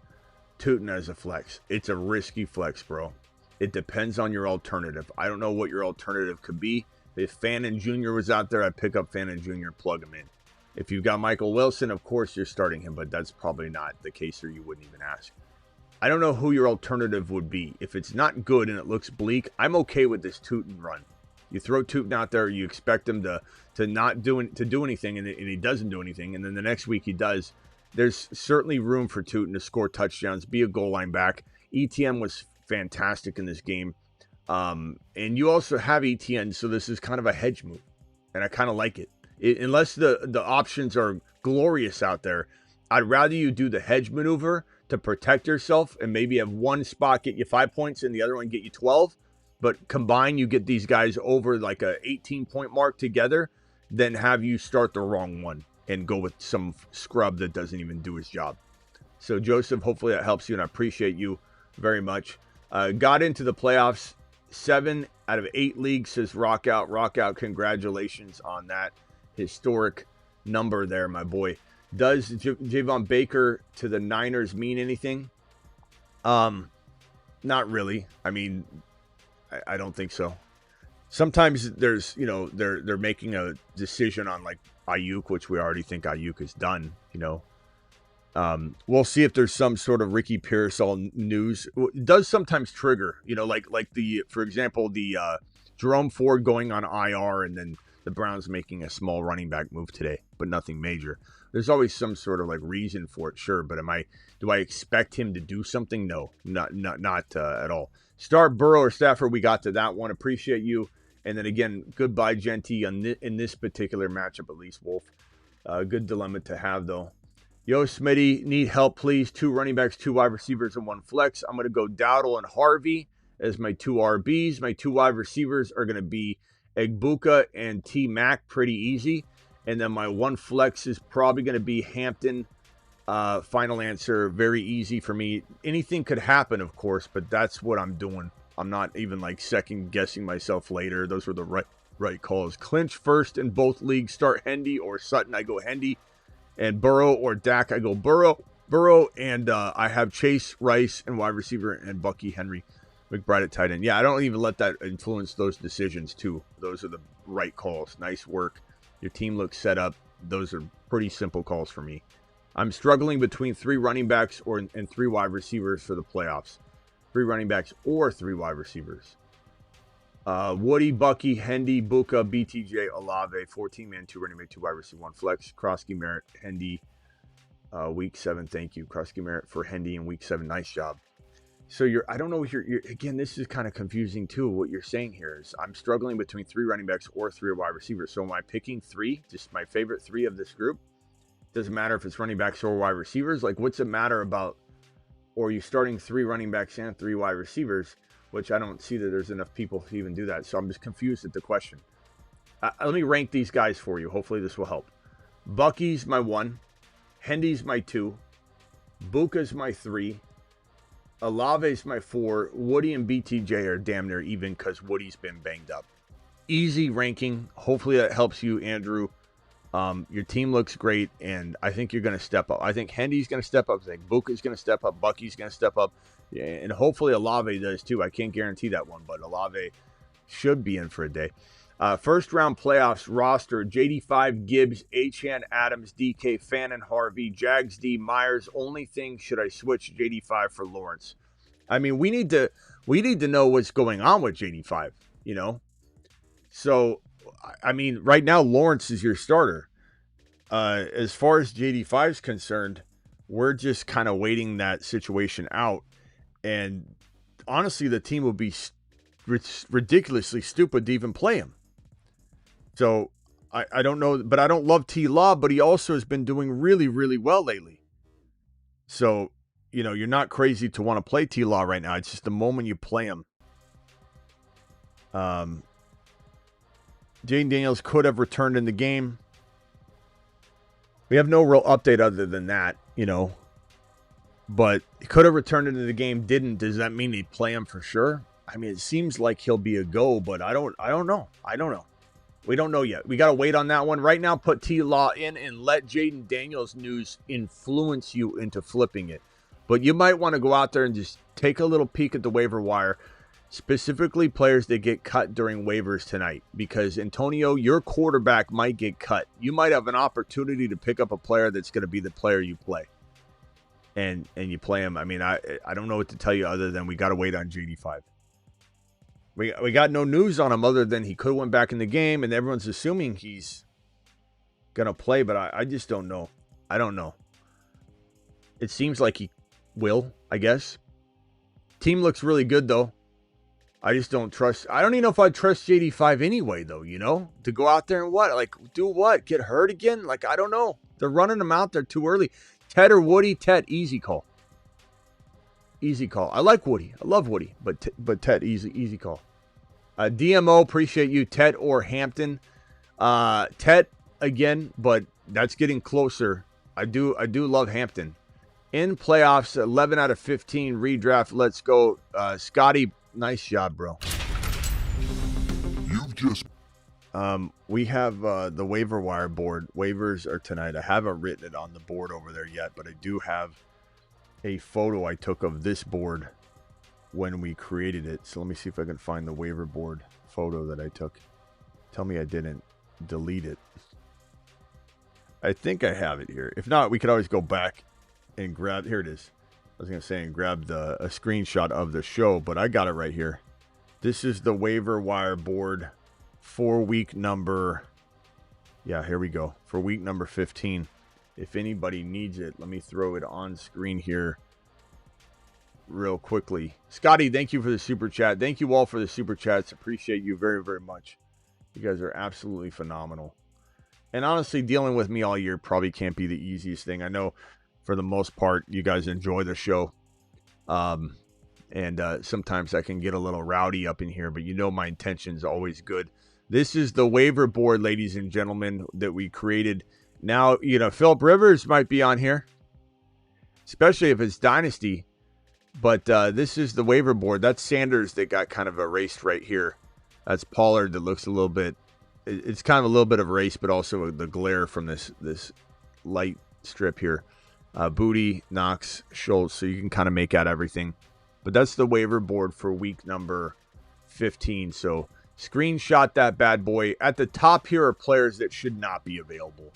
Tootin as a flex? It's a risky flex, bro. It depends on your alternative. I don't know what your alternative could be. If Fannin Jr. was out there, I'd pick up Fannin Jr., plug him in. If you've got Michael Wilson, of course you're starting him, but that's probably not the case, or you wouldn't even ask. I don't know who your alternative would be. If it's not good and it looks bleak, I'm okay with this Tootin run. You throw Tootin out there, you expect him to do anything, and he doesn't do anything, and then the next week he does. there's certainly room for Tootin to score touchdowns, be a goal line back. ETN was fantastic in this game. And you also have ETN, so this is kind of a hedge move. And I kind of like it. Unless the options are glorious out there, I'd rather you do the hedge maneuver to protect yourself and maybe have one spot get you 5 points and the other one get you 12. But combine, you get these guys over like a 18-point mark together, then have you start the wrong one and go with some scrub that doesn't even do his job. So, Joseph, hopefully that helps you, and I appreciate you very much. Got into the playoffs 7 out of 8 leagues, says Rock Out. Rock Out, congratulations on that historic number there, my boy. Does Javon Baker to the Niners mean anything? Not really. I mean, I don't think so. Sometimes there's, they're making a decision on like Ayuk, which we already think Ayuk is done, We'll see if there's some sort of Ricky Pearsall news. It does sometimes trigger, for example, the Jerome Ford going on IR and then the Browns making a small running back move today, but nothing major. There's always some sort of like reason for it, sure. But do I expect him to do something? No, not at all. Start Burrow or Stafford. We got to that one. Appreciate you. And then again, goodbye, Genty, in this particular matchup, at least, Wolf. Good dilemma to have, though. Yo, Smitty, need help, please. 2 running backs, 2 wide receivers, and 1 flex. I'm going to go Dowdle and Harvey as my 2 RBs. My 2 wide receivers are going to be Egbuka and T-Mac, pretty easy. And then my 1 flex is probably going to be Hampton. Final answer, very easy for me. Anything could happen, of course, but that's what I'm doing. I'm not even like second guessing myself later. Those were the right calls. Clinch first in both leagues. Start Hendy or Sutton. I go Hendy. And Burrow or Dak. I go Burrow. And I have Chase, Rice, and wide receiver, and Bucky Henry McBride at tight end. Yeah, I don't even let that influence those decisions, too. Those are the right calls. Nice work. Your team looks set up. Those are pretty simple calls for me. I'm struggling between 3 running backs and 3 wide receivers for the playoffs. 3 running backs or 3 wide receivers. Woody, Bucky, Hendy, Buka, BTJ, Olave, 14-man, 2 running back, 2 wide receiver, 1 flex. Krosky, Merritt, Hendy, week 7. Thank you. Krosky, Merritt for Hendy in week 7. Nice job. So I don't know if you're again, this is kind of confusing too. What you're saying here is I'm struggling between 3 running backs or 3 wide receivers. So am I picking 3, just my favorite 3 of this group? Doesn't matter if it's running backs or wide receivers. Like, what's it matter about? Or are you starting 3 running backs and 3 wide receivers? Which I don't see that there's enough people to even do that. So I'm just confused at the question. Let me rank these guys for you. Hopefully this will help. Bucky's my 1. Hendy's my 2. Buka's my 3. Olave's my 4. Woody and BTJ are damn near even because Woody's been banged up. Easy ranking. Hopefully that helps you, Andrew. Your team looks great, and I think you're going to step up. I think Hendy's going to step up. I think Buka's going to step up. Bucky's going to step up. Yeah, and hopefully Olave does too. I can't guarantee that one, but Olave should be in for a day. First round playoffs roster: JD5, Gibbs, Achane, Adams, DK, Fannin, Harvey, Jags, D, Myers. Only thing, should I switch JD5 for Lawrence? I mean, we need to know what's going on with JD5. So I mean, right now Lawrence is your starter. As far as JD5 is concerned, we're just kind of waiting that situation out. And honestly, the team would be ridiculously stupid to even play him. So I don't know, but I don't love T-Law, but he also has been doing really, really well lately. So, you're not crazy to want to play T-Law right now. It's just the moment you play him. Jaden Daniels could have returned in the game. We have no real update other than that, But he could have returned into the game, didn't. Does that mean he'd play him for sure? I mean, it seems like he'll be a go, but I don't know. We don't know yet. We got to wait on that one. Right now, put T-Law in and let Jaden Daniels news influence you into flipping it. But you might want to go out there and just take a little peek at the waiver wire, specifically players that get cut during waivers tonight. Because, Antonio, your quarterback might get cut. You might have an opportunity to pick up a player that's going to be the player you play. And you play him. I mean, I don't know what to tell you other than we got to wait on JD5. We got no news on him other than he could have went back in the game, and everyone's assuming he's going to play, but I just don't know. I don't know. It seems like he will, I guess. Team looks really good, though. I just don't trust. I don't even know if I'd trust JD5 anyway, though, to go out there and what? Like, do what? Get hurt again? Like, I don't know. They're running him out there too early. Ted or Woody? Ted, easy call. Easy call. I like Woody. I love Woody. But Ted, easy call. DMO, appreciate you. Ted or Hampton. Ted, again, but that's getting closer. I do love Hampton. In playoffs, 11 out of 15 redraft. Let's go. Scotty, nice job, bro. You've just... We have the waiver wire board. Waivers are tonight. I haven't written it on the board over there yet, but I do have a photo I took of this board when we created it. So let me see if I can find the waiver board photo that I took. Tell me I didn't delete it. I think I have it here. If not, we could always go back and grab, here it is. I was going to say and grab a screenshot of the show, but I got it right here. This is the waiver wire board for week number, here we go. For week number 15. If anybody needs it, let me throw it on screen here real quickly. Scotty, thank you for the super chat. Thank you all for the super chats. Appreciate you very, very much. You guys are absolutely phenomenal. And honestly, dealing with me all year probably can't be the easiest thing. I know for the most part, you guys enjoy the show. And sometimes I can get a little rowdy up in here, but my intention is always good. This is the waiver board, ladies and gentlemen, that we created. Now, Philip Rivers might be on here, especially if it's Dynasty. But this is the waiver board. That's Sanders that got kind of erased right here. That's Pollard that looks a little bit, it's kind of a little bit of erase, but also the glare from this light strip here. Booty, Knox, Schultz, so you can kind of make out everything. But that's the waiver board for week number 15. So screenshot that bad boy. At the top here are players that should not be available,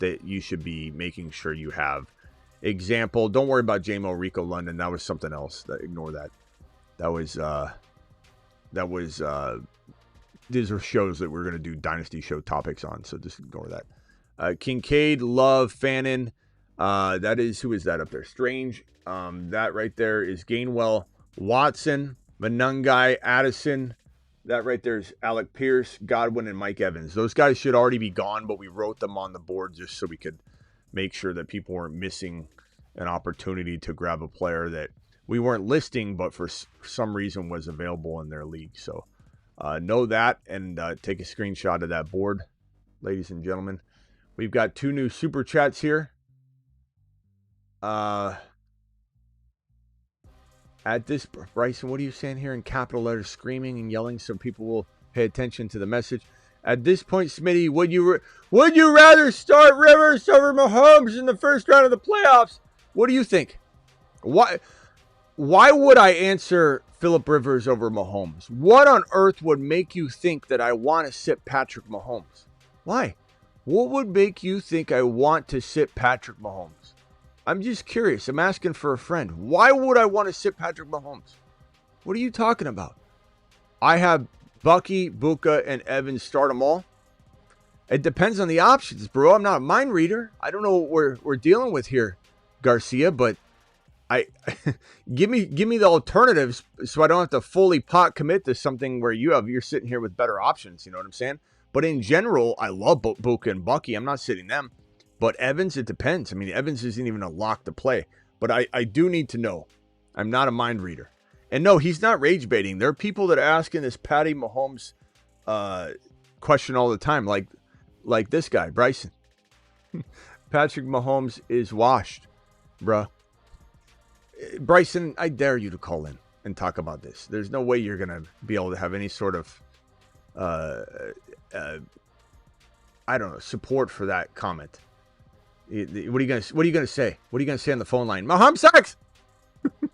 that you should be making sure you have. Example, don't worry about JMO Rico London. That was something else. Ignore that. These are shows that we're going to do Dynasty show topics on, so just ignore that. Kincaid, Love, Fannin. Who is that up there? Strange. That right there is Gainwell, Watson, Manungai, Addison. That right there is Alec Pierce, Godwin, and Mike Evans. Those guys should already be gone, but we wrote them on the board just so we could make sure that people weren't missing an opportunity to grab a player that we weren't listing, but for some reason was available in their league. So know that and take a screenshot of that board, ladies and gentlemen. We've got 2 new super chats here. At this, Bryson, what are you saying here in capital letters, screaming and yelling so people will pay attention to the message? At this point, Smitty, would you rather start Rivers over Mahomes in the first round of the playoffs? What do you think? Why would I answer Phillip Rivers over Mahomes? What on earth would make you think that I want to sit Patrick Mahomes? Why? What would make you think I want to sit Patrick Mahomes? I'm just curious. I'm asking for a friend. Why would I want to sit Patrick Mahomes? What are you talking about? I have Bucky, Buka, and Evans. Start them all. It depends on the options, bro. I'm not a mind reader. I don't know what we're dealing with here, Garcia, but I give me the alternatives so I don't have to fully pot commit to something where you're sitting here with better options. You know what I'm saying? But in general, I love Buka and Bucky. I'm not sitting them. But Evans, it depends. I mean, Evans isn't even a lock to play. But I do need to know. I'm not a mind reader. And no, he's not rage baiting. There are people that are asking this Patty Mahomes question all the time, like this guy, Bryson. Patrick Mahomes is washed, bruh. Bryson, I dare you to call in and talk about this. There's no way you're going to be able to have any sort of, I don't know, support for that comment. What are you gonna say? What are you gonna say on the phone line? Mahomes sucks.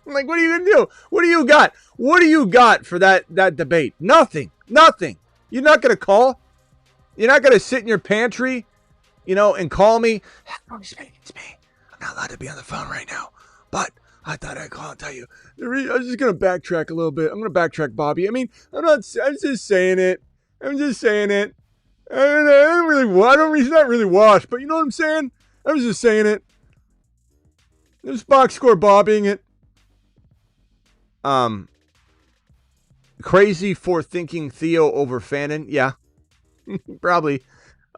Like, what are you gonna do? What do you got? What do you got for that debate? Nothing. You're not gonna call. You're not gonna sit in your pantry, and call me. It's me. I'm not allowed to be on the phone right now, but I thought I'd call and tell you. I was just gonna backtrack a little bit. I'm gonna backtrack, Bobby. I mean, I'm just saying it. I don't really. He's not really washed, but you know what I'm saying. I was just saying it. This box score bobbing it. Crazy for thinking Theo over Fannin. Yeah, probably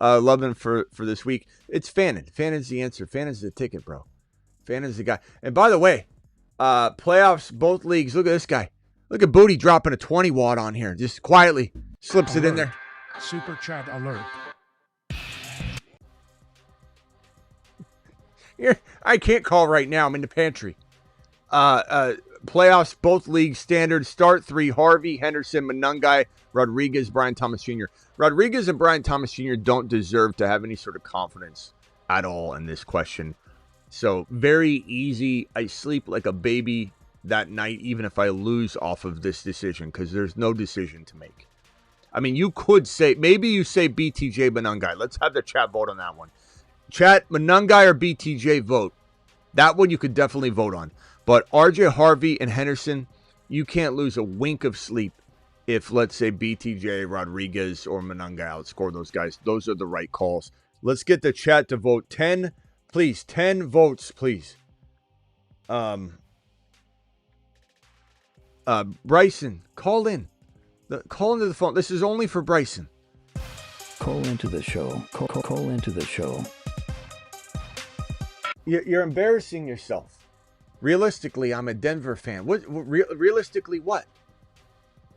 love him for this week. It's Fannin. Fannin's the answer. Fannin's the ticket, bro. Fannin's the guy. And by the way, playoffs, both leagues. Look at this guy. Look at Booty dropping a 20 watt on here. Just quietly slips it in there. Super chat alert. Here, I can't call right now. I'm in the pantry. Playoffs, both leagues, standard. Start 3, Harvey, Henderson, Monangai, Rodriguez, Brian Thomas Jr. Rodriguez and Brian Thomas Jr. don't deserve to have any sort of confidence at all in this question. So very easy. I sleep like a baby that night, even if I lose off of this decision, because there's no decision to make. I mean, you could say, maybe you say BTJ Monangai. Let's have the chat vote on that one. Chat, Monangai or BTJ, vote. That one you could definitely vote on. But RJ Harvey and Henderson, you can't lose a wink of sleep if, let's say, BTJ, Rodriguez, or Monangai outscore those guys. Those are the right calls. Let's get the chat to vote. 10, please. 10 votes, please. Bryson, call in. Call into the phone. This is only for Bryson. Call into the show. Call into the show. You're embarrassing yourself. Realistically, I'm a Denver fan. Realistically, what?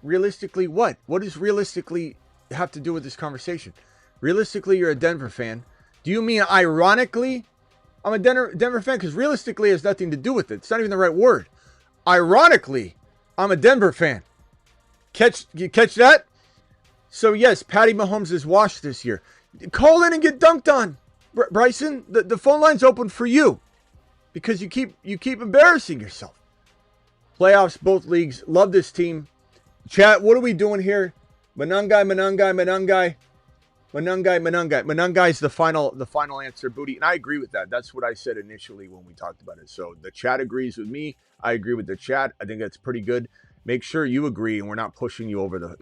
Realistically, what? What does realistically have to do with this conversation? Realistically, you're a Denver fan. Do you mean ironically? I'm a Denver fan because realistically has nothing to do with it. It's not even the right word. Ironically, I'm a Denver fan. You catch that? So yes, Patty Mahomes is washed this year. Call in and get dunked on, Bryson. The phone line's open for you because you keep embarrassing yourself. Playoffs, both leagues. Love this team. Chat, what are we doing here? Monangai is the final answer, Booty. And I agree with that. That's what I said initially when we talked about it. So the chat agrees with me. I agree with the chat. I think that's pretty good. Make sure you agree and we're not pushing you over the,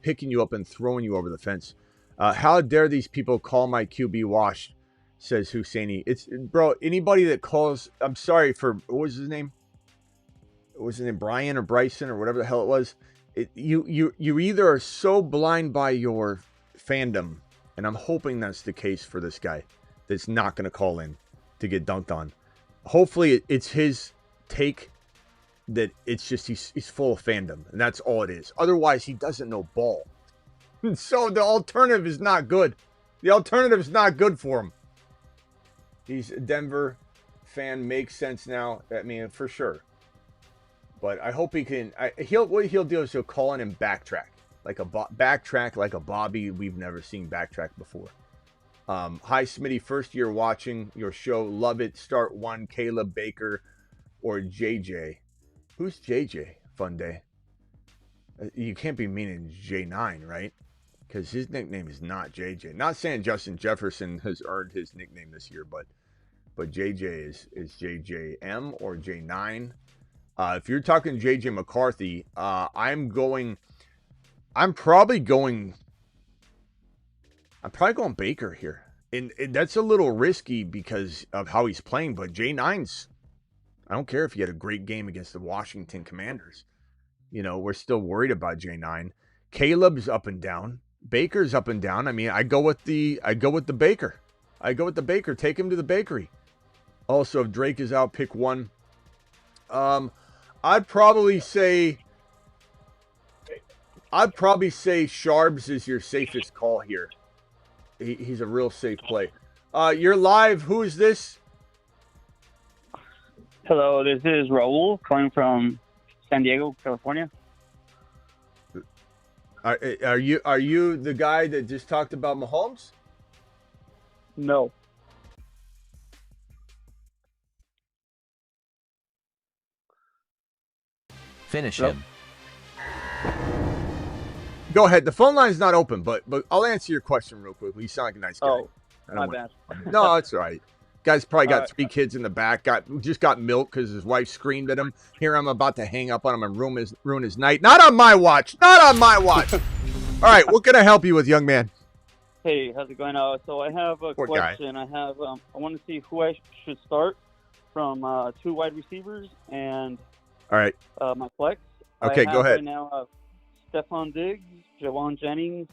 picking you up and throwing you over the fence. How dare these people call my QB washed, says Husseini. It's, bro, anybody that calls, I'm sorry for, what was his name? What was his name? Brian or Bryson or whatever the hell it was. You either are so blind by your fandom, and I'm hoping that's the case for this guy, that's not going to call in to get dunked on. Hopefully it's his take that it's just he's full of fandom, and that's all it is. Otherwise, he doesn't know ball. So the alternative is not good. The alternative is not good for him. He's a Denver fan. Makes sense now. I mean, for sure. But I hope he can. What he'll do is he'll call in and backtrack. Like a Bobby we've never seen backtrack before. Hi, Smitty. First year watching your show. Love it. Start 1. Caleb, Baker, or JJ. Who's JJ? Fun day. You can't be meaning J9, right? Because his nickname is not JJ. Not saying Justin Jefferson has earned his nickname this year, but JJ is JJM or J9. If you're talking JJ McCarthy, I'm probably going Baker here. And that's a little risky because of how he's playing, but J9's, I don't care if he had a great game against the Washington Commanders. We're still worried about J9. Caleb's up and down. Baker's up and down. I mean, I go with the Baker. Take him to the bakery. Also, if Drake is out, pick one. I'd probably say Sharbs is your safest call here. He's a real safe play. You're live. Who is this? Hello, this is Raul calling from San Diego, California. Are you the guy that just talked about Mahomes? No. Finish him. Go ahead. The phone line's not open, but I'll answer your question real quick. You sound like a nice guy. Oh, my bad. No, it's all right. Guy's probably got 3 kids in the back. Just got milk because his wife screamed at him. Here I'm about to hang up on him and ruin his night. Not on my watch. Not on my watch. All right, what can I help you with, young man? Hey, how's it going? So I have a question. I want to see who I should start from 2 wide receivers and All right. my flex. Okay, I go ahead. Right now, Stephon Diggs, Jawan Jennings,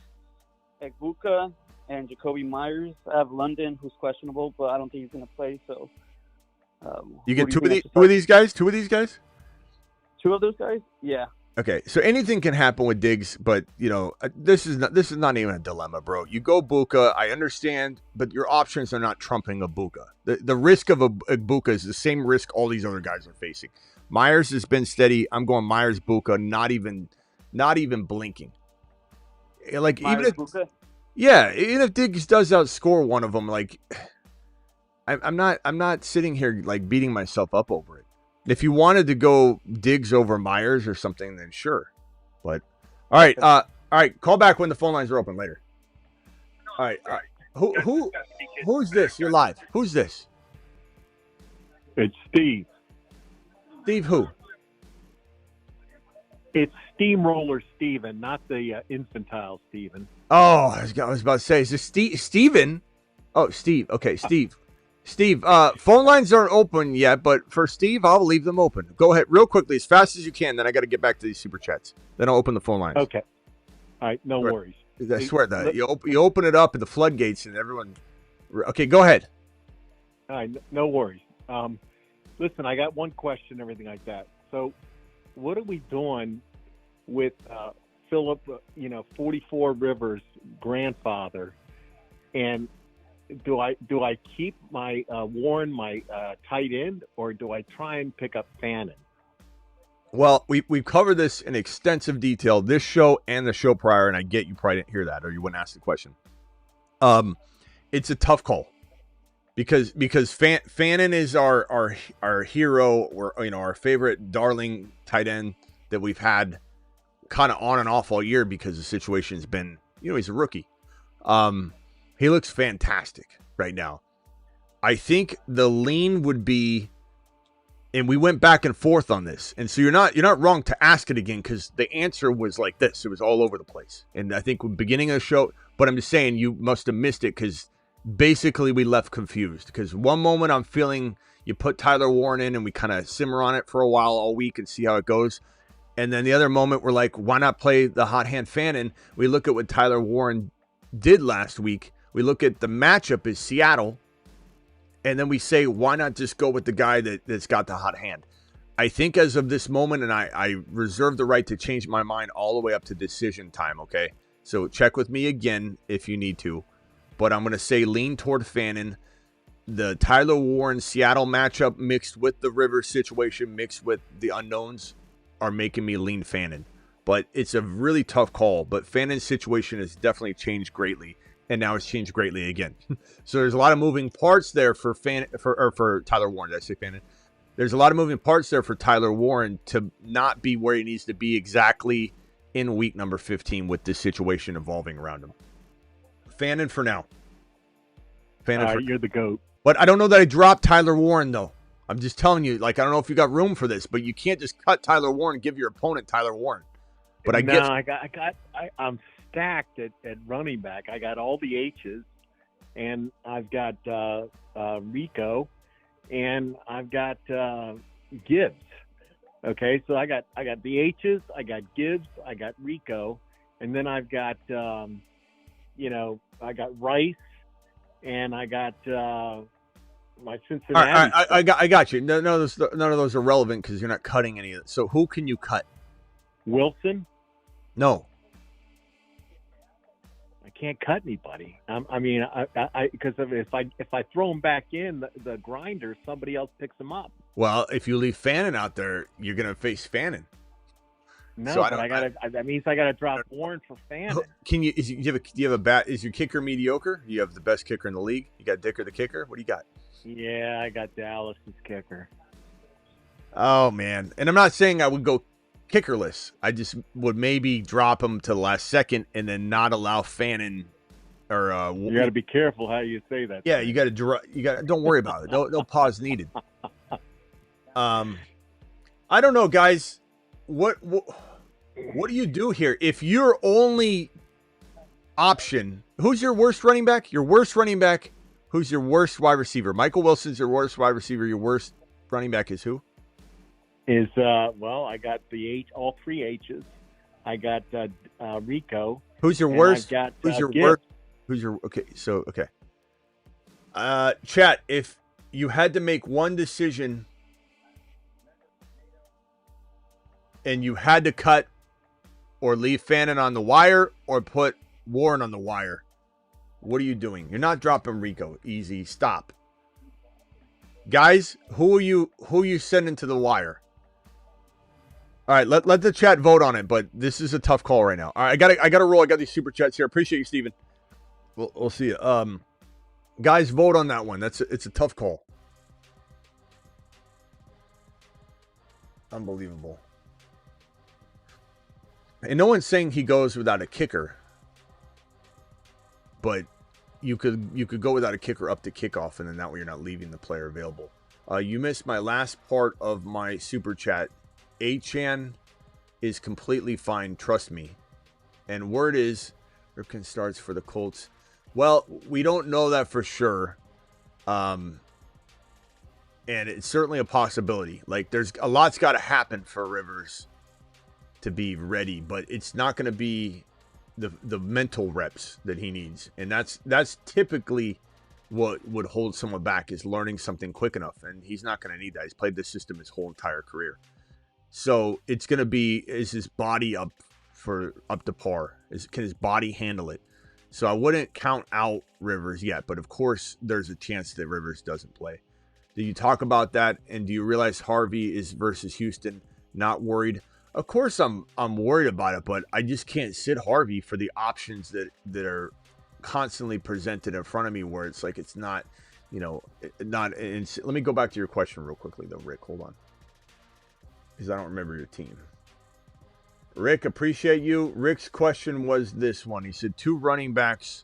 Egbuka, and Jacoby Myers. I have London, who's questionable, but I don't think he's going to play. So You get who do you two of these guys? Two of these guys? 2 of those guys? Yeah. Okay, so anything can happen with Diggs, but this is not even a dilemma, bro. You go Buka, I understand, but your options are not trumping Buka. The risk of a Buka is the same risk all these other guys are facing. Myers has been steady. I'm going Myers Buka, not even blinking. Like Myers, Buka? even if Diggs does outscore one of them, like I'm not sitting here like beating myself up over it. If you wanted to go Diggs over Myers or something, then sure. But all right. Call back when the phone lines are open later. All right. Who's this? You're live. Who's this? It's Steve. Steve who? It's Steamroller Steven, not the infantile Steven. Oh, I was about to say, is this Steven? Oh, Steve. Okay, Steve. Steve, phone lines aren't open yet, but for Steve, I'll leave them open. Go ahead real quickly, as fast as you can, then I got to get back to these super chats. Then I'll open the phone lines. Okay. All right, no worries. I swear that. You open it up at the floodgates and everyone... Okay, go ahead. All right, no worries. Listen, I got one question, everything like that. So what are we doing with Philip, 44 Rivers' grandfather, and do I keep my Warren, my tight end, or do I try and pick up Fannin? Well, we've covered this in extensive detail, this show and the show prior, and I get you probably didn't hear that or you wouldn't ask the question. It's a tough call because Fannin is our hero, or our favorite darling tight end that we've had kind of on and off all year because the situation's been, he's a rookie. He looks fantastic right now. I think the lean would be, and we went back and forth on this, and so you're not wrong to ask it again, because the answer was like this. It was all over the place. And I think beginning of the show, but I'm just saying you must have missed it because basically we left confused. Because one moment I'm feeling you put Tyler Warren in and we kind of simmer on it for a while all week and see how it goes. And then the other moment we're like, why not play the hot hand Fannin? We look at what Tyler Warren did last week. We look at the matchup is Seattle, and then we say, why not just go with the guy that's got the hot hand? I think as of this moment, and I reserve the right to change my mind all the way up to decision time, okay? So check with me again if you need to. But I'm going to say lean toward Fannin. The Tyler Warren Seattle matchup mixed with the Rivers situation, mixed with the unknowns, are making me lean Fannin. But it's a really tough call. But Fannin's situation has definitely changed greatly. And now it's changed greatly again. So there's a lot of moving parts there for Tyler Warren. Did I say Fannin? There's a lot of moving parts there for Tyler Warren to not be where he needs to be exactly in week number 15 with this situation evolving around him. Fannin for now. You're the GOAT. But I don't know that I dropped Tyler Warren, though. I'm just telling you, I don't know if you got room for this, but you can't just cut Tyler Warren and give your opponent Tyler Warren. But I'm stacked at running back. I got all the H's, and I've got Rico, and I've got Gibbs. Okay, so I got the H's, I got Gibbs, I got Rico, and then I've got I got Rice, and I got my Cincinnati. All right, I got you. None of those are relevant because you're not cutting any of it. So who can you cut? Wilson? No. I can't cut anybody. Because if I throw him back in the grinder, somebody else picks him up. Well, if you leave Fannin out there, you're gonna face Fannin. No, so that means I gotta drop Warren for Fannin. Can you? Do you have a bat? Is your kicker mediocre? You have the best kicker in the league. You got Dicker the kicker. What do you got? Yeah, I got Dallas's kicker. Oh man, and I'm not saying I would go kickerless. I just would maybe drop him to the last second and then not allow Fannin or you got to be careful how you say that. Yeah, you got to don't worry about it. No pause needed. I don't know, guys. What do you do here? If your only option, who's your worst running back? Your worst running back, who's your worst wide receiver? Michael Wilson's your worst wide receiver, your worst running back is who? Well, I got all three H's. I got Rico. Who's your and worst? I've got, Who's your Gibbs. worst? Who's your okay? So okay. Chat. If you had to make one decision, and you had to cut or leave Fannin on the wire or put Warren on the wire, what are you doing? You're not dropping Rico. Easy. Stop. Guys, who are you sending to the wire? All right, let the chat vote on it, but this is a tough call right now. All right, I gotta roll. I got these super chats here. Appreciate you, Steven. We'll see you. Guys, vote on that one. It's a tough call. Unbelievable. And no one's saying he goes without a kicker, but you could go without a kicker up to kickoff, and then that way you're not leaving the player available. You missed my last part of my super chat. Achane is completely fine, trust me. And word is Ripken starts for the Colts. Well, we don't know that for sure. And it's certainly a possibility. Like, there's a lot's got to happen for Rivers to be ready, but it's not going to be the mental reps that he needs. And that's typically what would hold someone back, is learning something quick enough. And he's not going to need that. He's played this system his whole entire career. So it's going to be, is his body up to par? Can his body handle it? So I wouldn't count out Rivers yet, but of course there's a chance that Rivers doesn't play. Did you talk about that? And do you realize Harvey is versus Houston? Not worried. Of course I'm worried about it, but I just can't sit Harvey for the options that are constantly presented in front of me, where it's like, it's not, not. And let me go back to your question real quickly though, Rick. Hold on, because I don't remember your team. Rick, appreciate you. Rick's question was this one. He said three running backs,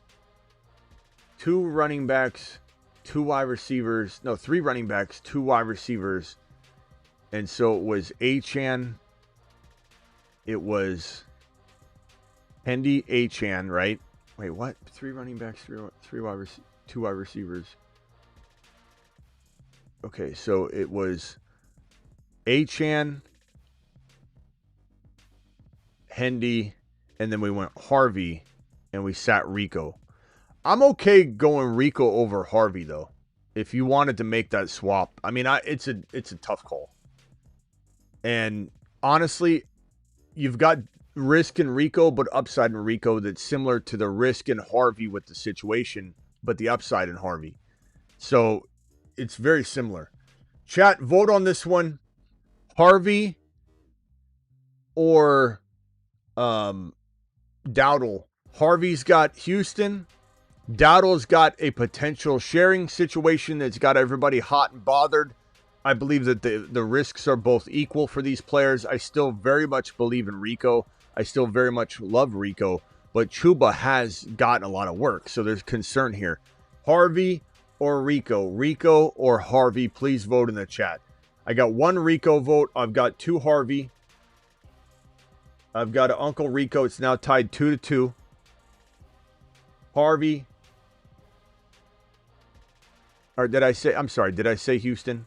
two wide receivers. And so it was Achane. It was Hendy, Achane, right? Wait, what? Three running backs, two wide receivers. Okay, so it was Achane, Hendy, and then we went Harvey, and we sat Rico. I'm okay going Rico over Harvey, though. If you wanted to make that swap, I mean, it's a tough call. And honestly, you've got risk in Rico, but upside in Rico that's similar to the risk in Harvey with the situation, but the upside in Harvey. So it's very similar. Chat, vote on this one. Harvey or Dowdle. Harvey's got Houston. Dowdle's got a potential sharing situation that's got everybody hot and bothered. I believe that the risks are both equal for these players. I still very much believe in Rico. I still very much love Rico, but Chuba has gotten a lot of work, so there's concern here. Harvey or Rico? Rico or Harvey? Please vote in the chat. I got one Rico vote. I've got two Harvey. I've got an Uncle Rico. It's now tied 2-2. Harvey. Or did I say, I'm sorry, did I say Houston?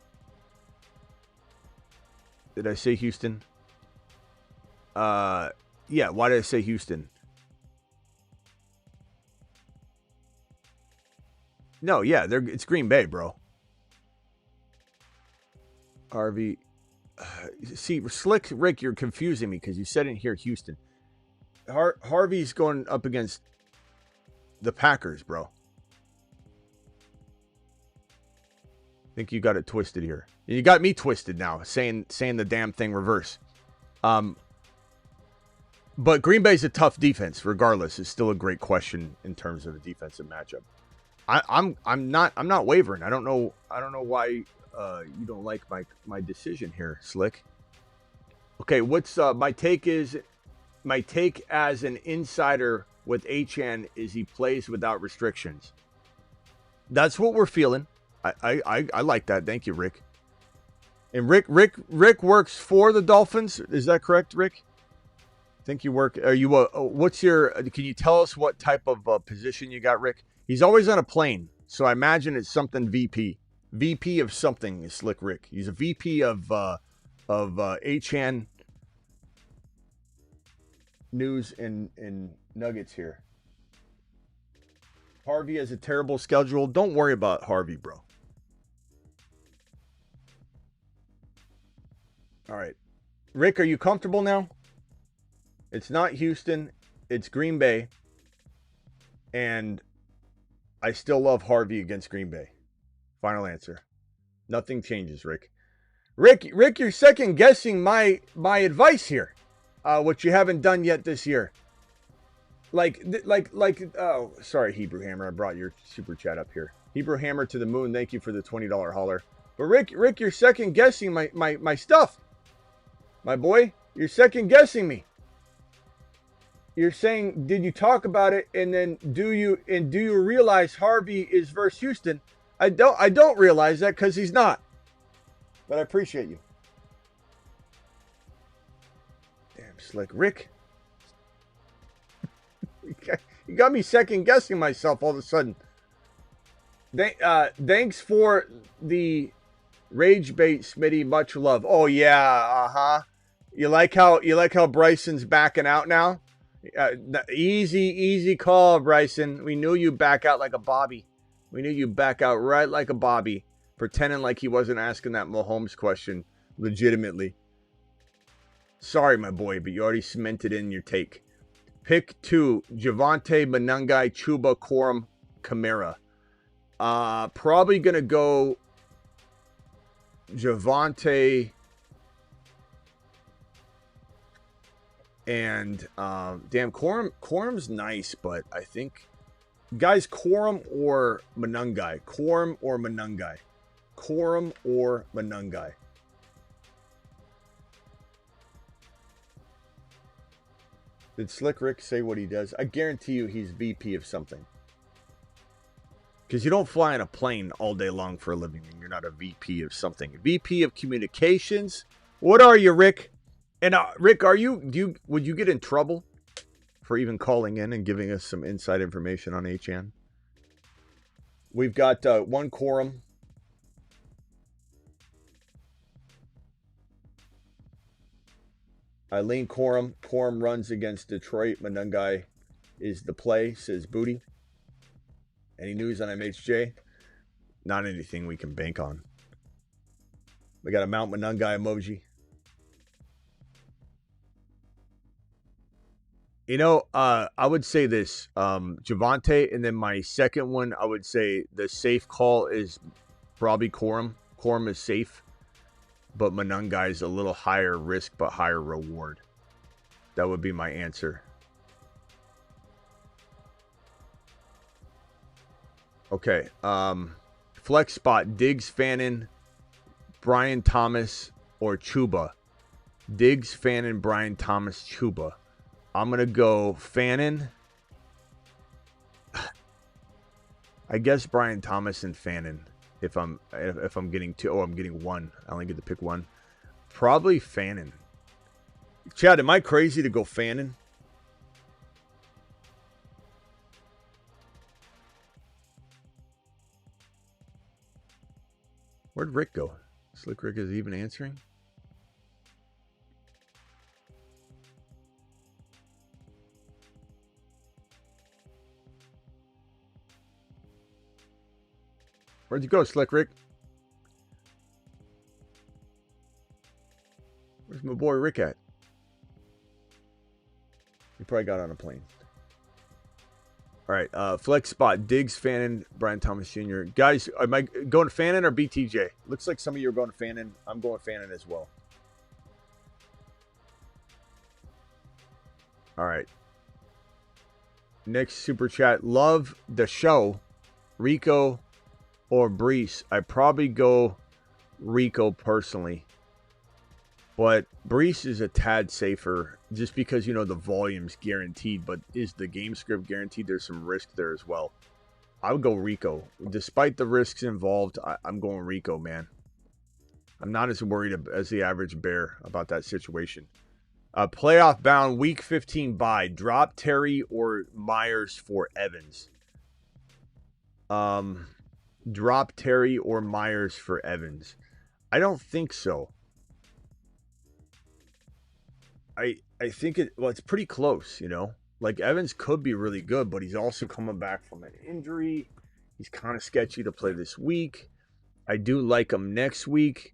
Did I say Houston? Yeah, why did I say Houston? No, yeah, it's Green Bay, bro. Harvey. See, Slick Rick, you're confusing me because you said in here Houston. Harvey's going up against the Packers, bro. I think you got it twisted here. You got me twisted now, saying the damn thing reverse. But Green Bay's a tough defense, regardless. It's still a great question in terms of a defensive matchup. I'm not wavering. I don't know why you don't like my decision here, Slick. Okay, what's my take as an insider with Achane is he plays without restrictions. That's what we're feeling. I like that. Thank you, Rick. And Rick works for the Dolphins. Is that correct, Rick? I think you work. Are you? What's your? Can you tell us what type of position you got, Rick? He's always on a plane, so I imagine it's something VP. VP of something is Slick Rick. He's a VP of Achane News and Nuggets here. Harvey has a terrible schedule. Don't worry about Harvey, bro. All right. Rick, are you comfortable now? It's not Houston. It's Green Bay. And I still love Harvey against Green Bay. Final answer. Nothing changes, Rick. Rick, you're second guessing my advice here, which you haven't done yet this year. Oh, sorry, Hebrew Hammer. I brought your super chat up here. Hebrew Hammer to the moon. Thank you for the $20 holler. But Rick, you're second guessing my stuff. My boy, you're second guessing me. You're saying, did you talk about it? And then do you realize Harvey is versus Houston? I don't realize that because he's not. But I appreciate you. Damn, Slick Rick. You got me second guessing myself all of a sudden. Thanks for the rage bait, Smitty. Much love. Oh yeah, You like how Bryson's backing out now? Easy call, Bryson. We knew you back out like a Bobby. We knew you back out right like a Bobby, pretending like he wasn't asking that Mahomes question legitimately. Sorry, my boy, but you already cemented in your take. Pick 2, Javonte, Manungai, Chuba, Corum, Kamara. Probably going to go Javonte and damn, Corum's nice, but I think, guys, Corum or Manungai? Corum or Manungai? Corum or Manungai? Did Slick Rick say what he does? I guarantee you he's VP of something. Because you don't fly in a plane all day long for a living and you're not a VP of something. VP of communications? What are you, Rick? And Rick, would you get in trouble for even calling in and giving us some inside information on Achane? We've got one Corum. Eileen Corum. Corum runs against Detroit. Manungai is the play, says Booty. Any news on MHJ? Not anything we can bank on. We got a Mount Manungai emoji. You know, I would say this. Javonte, and then my second one, I would say the safe call is probably Corum. Corum is safe. But Manungai is a little higher risk, but higher reward. That would be my answer. Okay. Flex spot, Diggs, Fannin, Brian Thomas, or Chuba. Diggs, Fannin, Brian Thomas, Chuba. I'm going to go Fannin. I guess Brian Thomas and Fannin. If I'm getting two, I'm getting one. I only get to pick one. Probably Fannin. Chad, am I crazy to go Fannin? Where'd Rick go? Slick Rick is even answering. Where'd you go, Slick Rick? Where's my boy Rick at? He probably got on a plane. All right, flex spot, Diggs, Fannin, Brian Thomas Jr. Guys, am I going to Fannin or BTJ? Looks like some of you are going to Fannin. I'm going Fannin as well. All right. Next super chat. Love the show. Rico or Brees. I probably go Rico personally. But Brees is a tad safer just because, you know, the volume's guaranteed. But is the game script guaranteed? There's some risk there as well. I would go Rico. Despite the risks involved, I'm going Rico, man. I'm not as worried as the average bear about that situation. Playoff bound week 15 bye. Drop Terry or Myers for Evans. drop Terry or Myers for Evans? I don't think so. I think it's pretty close, Like Evans could be really good, but he's also coming back from an injury. He's kind of sketchy to play this week. I do like him next week.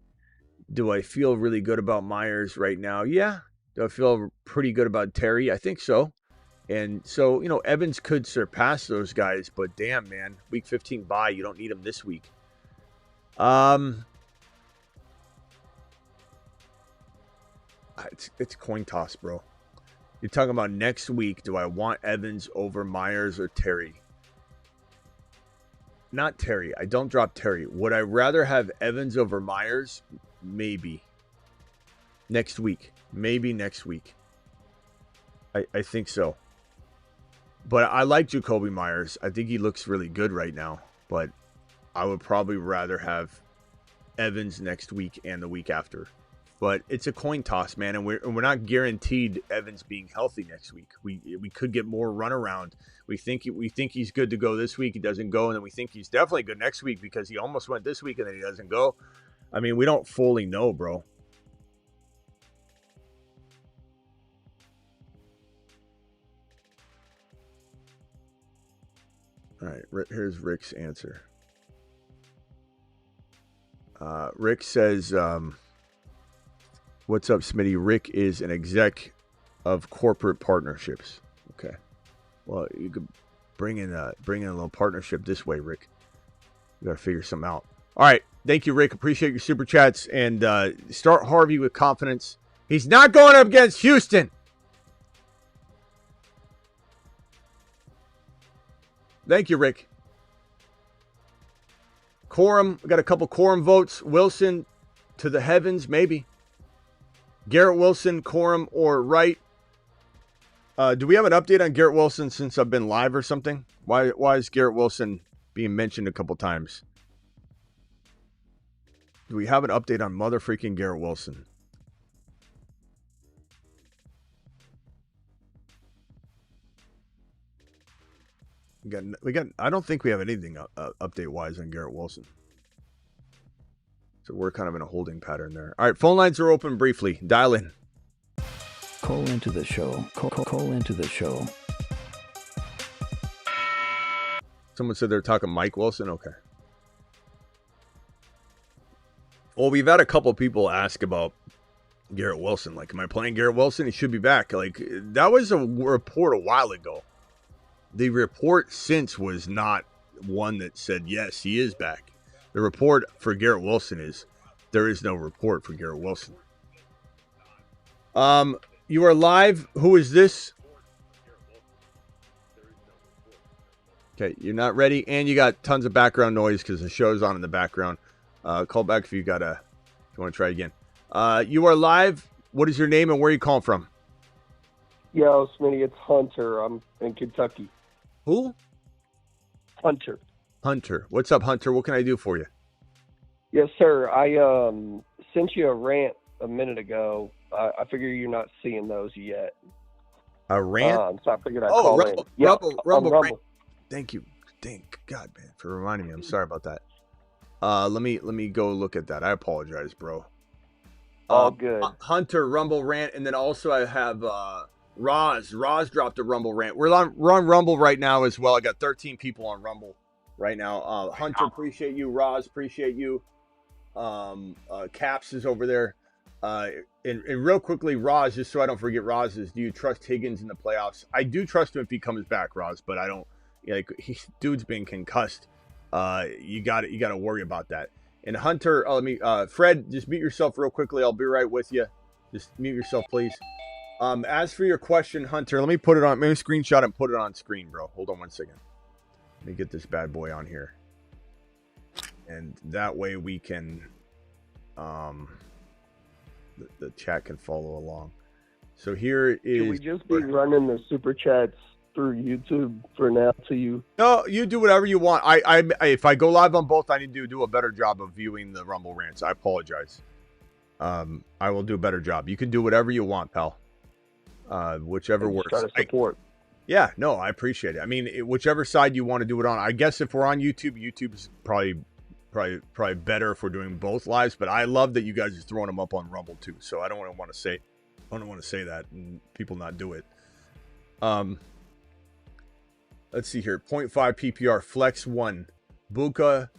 Do I feel really good about Myers right now? Yeah. Do I feel pretty good about Terry? I think so. And so, Evans could surpass those guys, but damn, man, week 15 bye, you don't need him this week. It's coin toss, bro. You're talking about next week. Do I want Evans over Myers or Terry? Not Terry. I don't drop Terry. Would I rather have Evans over Myers? Maybe. Next week. Maybe next week. I think so. But I like Jacoby Myers. I think he looks really good right now. But I would probably rather have Evans next week and the week after. But it's a coin toss, man, and we're not guaranteed Evans being healthy next week. We could get more runaround. We think he's good to go this week. He doesn't go, and then we think he's definitely good next week because he almost went this week and then he doesn't go. I mean, we don't fully know, bro. All right, here's Rick's answer. Rick says, what's up, Smitty? Rick is an exec of corporate partnerships. Okay. Well, you could bring in a little partnership this way, Rick. You got to figure something out. All right. Thank you, Rick. Appreciate your super chats. And start Harvey with confidence. He's not going up against Houston. Thank you, Rick. Corum. We got a couple Corum votes. Wilson to the heavens, maybe. Garrett Wilson, Corum, or Wright. Do we have an update on Garrett Wilson since I've been live or something? Why is Garrett Wilson being mentioned a couple times? Do we have an update on mother-freaking Garrett Wilson? We got. I don't think we have anything update-wise on Garrett Wilson. So we're kind of in a holding pattern there. All right, phone lines are open briefly. Dial in. Call into the show. Call into the show. Someone said they're talking Mike Wilson. Okay. Well, we've had a couple people ask about Garrett Wilson. Like, am I playing Garrett Wilson? He should be back. Like, that was a report a while ago. The report since was not one that said, yes, he is back. The report for Garrett Wilson is there is no report for Garrett Wilson. You are live. Who is this? Okay, you're not ready, and you got tons of background noise because the show's on in the background. Call back if you want to try again. You are live. What is your name and where are you calling from? Yo, Smitty, it's Hunter. I'm in Kentucky. Who? Hunter. Hunter. What's up, Hunter? What can I do for you? Yes, sir. I sent you a rant a minute ago. I figure you're not seeing those yet. A rant? So I figured I'd call in. Yeah, Rumble. Rant. Thank you. Thank God, man, for reminding me. I'm sorry about that. Let me go look at that. I apologize, bro. All good. Hunter, Rumble rant, and then also I have Roz. Roz dropped a Rumble rant. We're on Rumble right now as well. I got 13 people on Rumble right now. Hunter, appreciate you. Roz, appreciate you. Caps is over there. And real quickly, Roz, just so I don't forget, Roz is, do you trust Higgins in the playoffs? I do trust him if he comes back, Roz, but I don't. Dude's been concussed. You got to worry about that. And Hunter, Fred, just mute yourself real quickly. I'll be right with you. Just mute yourself, please. As for your question, Hunter, let me put it on. Maybe screenshot and put it on screen, bro. Hold on one second. Let me get this bad boy on here, and that way we can, the chat can follow along. So here is. Should we just be running the super chats through YouTube for now to you? No, you do whatever you want. I if I go live on both, I need to do a better job of viewing the Rumble rants. I apologize. I will do a better job. You can do whatever you want, pal. Whichever works. Try to support. Yeah, no, I appreciate it. I mean, whichever side you want to do it on. I guess if we're on YouTube, YouTube's probably better if we're doing both lives. But I love that you guys are throwing them up on Rumble too. So I don't want to say that and people not do it. Let's see here. 0.5 PPR flex 1, Buka,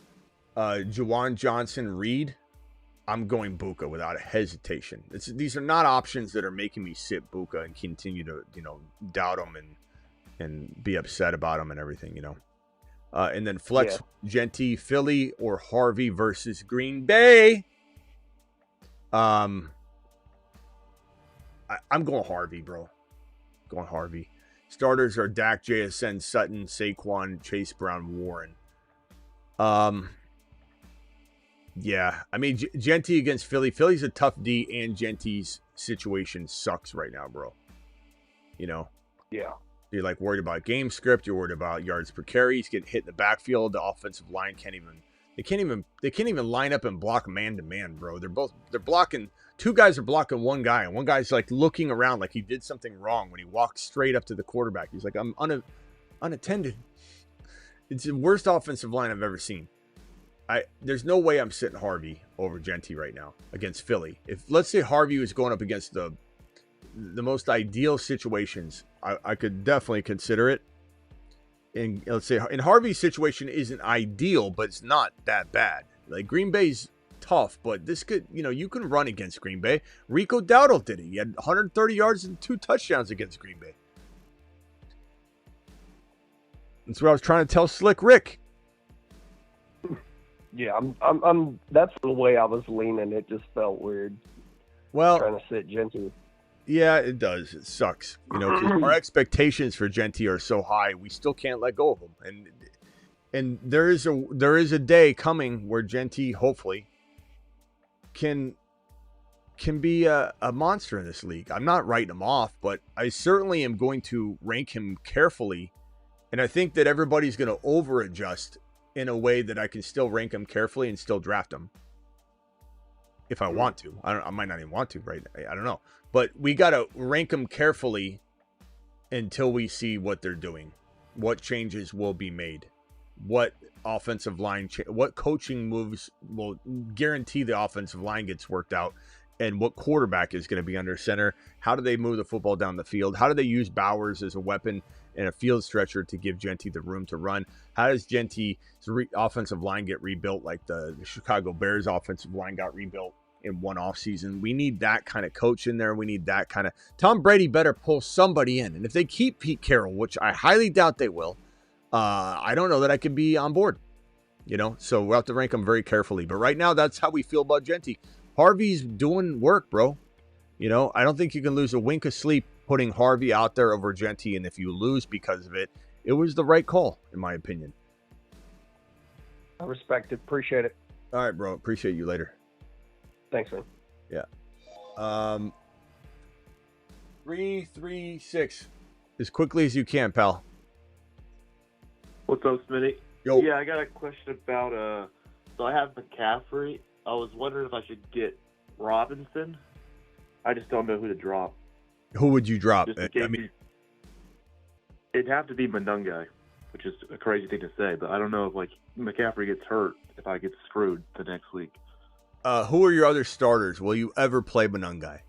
Jawan Johnson, Reed. I'm going Buka without a hesitation. These are not options that are making me sit Buka and continue to doubt him and be upset about him and everything, and then flex Genty, Philly, or Harvey versus Green Bay. I'm going Harvey, bro. Going Harvey. Starters are Dak, JSN, Sutton, Saquon, Chase Brown, Warren. Yeah, I mean, Genty against Philly. Philly's a tough D, and Genty's situation sucks right now, bro. Yeah. You're like worried about game script. You're worried about yards per carry. He's getting hit in the backfield. The offensive line can't even line up and block man to man, bro. They're blocking. Two guys are blocking one guy, and one guy's like looking around like he did something wrong when he walked straight up to the quarterback. He's like, I'm unattended. It's the worst offensive line I've ever seen. There's no way I'm sitting Harvey over Genty right now against Philly. If let's say Harvey was going up against the most ideal situations, I could definitely consider it. And let's say in Harvey's situation isn't ideal, but it's not that bad. Like Green Bay's tough, but this could, you can run against Green Bay. Rico Dowdle did it. He had 130 yards and 2 touchdowns against Green Bay. That's what I was trying to tell Slick Rick. Yeah, I'm. That's the way I was leaning. It just felt weird. Well, trying to sit Genty. Yeah, it does. It sucks. 'Cause our expectations for Genty are so high, we still can't let go of him. And there is a day coming where Genty hopefully can be a monster in this league. I'm not writing him off, but I certainly am going to rank him carefully. And I think that everybody's going to over adjust in a way that I can still rank him carefully and still draft him. If I want to. I might not even want to, right? I don't know. But we got to rank them carefully until we see what they're doing. What changes will be made. What offensive line, what coaching moves will guarantee the offensive line gets worked out. And what quarterback is going to be under center. How do they move the football down the field? How do they use Bowers as a weapon and a field stretcher to give Genty the room to run? How does Genty's offensive line get rebuilt like the Chicago Bears offensive line got rebuilt in one offseason? We need that kind of coach in there. We need that kind of... Tom Brady better pull somebody in. And if they keep Pete Carroll, which I highly doubt they will, I don't know that I could be on board. So we'll have to rank them very carefully. But right now, that's how we feel about Genty. Harvey's doing work, bro. I don't think you can lose a wink of sleep putting Harvey out there over Genty, and if you lose because of it, it was the right call, in my opinion. I respect it. Appreciate it. All right, bro. Appreciate you later. Thanks, man. Yeah. 336. As quickly as you can, pal. What's up, Smitty? Yo. Yeah, I got a question about so I have McCaffrey. I was wondering if I should get Robinson. I just don't know who to drop. Who would you drop? It'd have to be Monungai, which is a crazy thing to say, but I don't know if McCaffrey gets hurt, if I get screwed the next week. Who are your other starters? Will you ever play Monungai?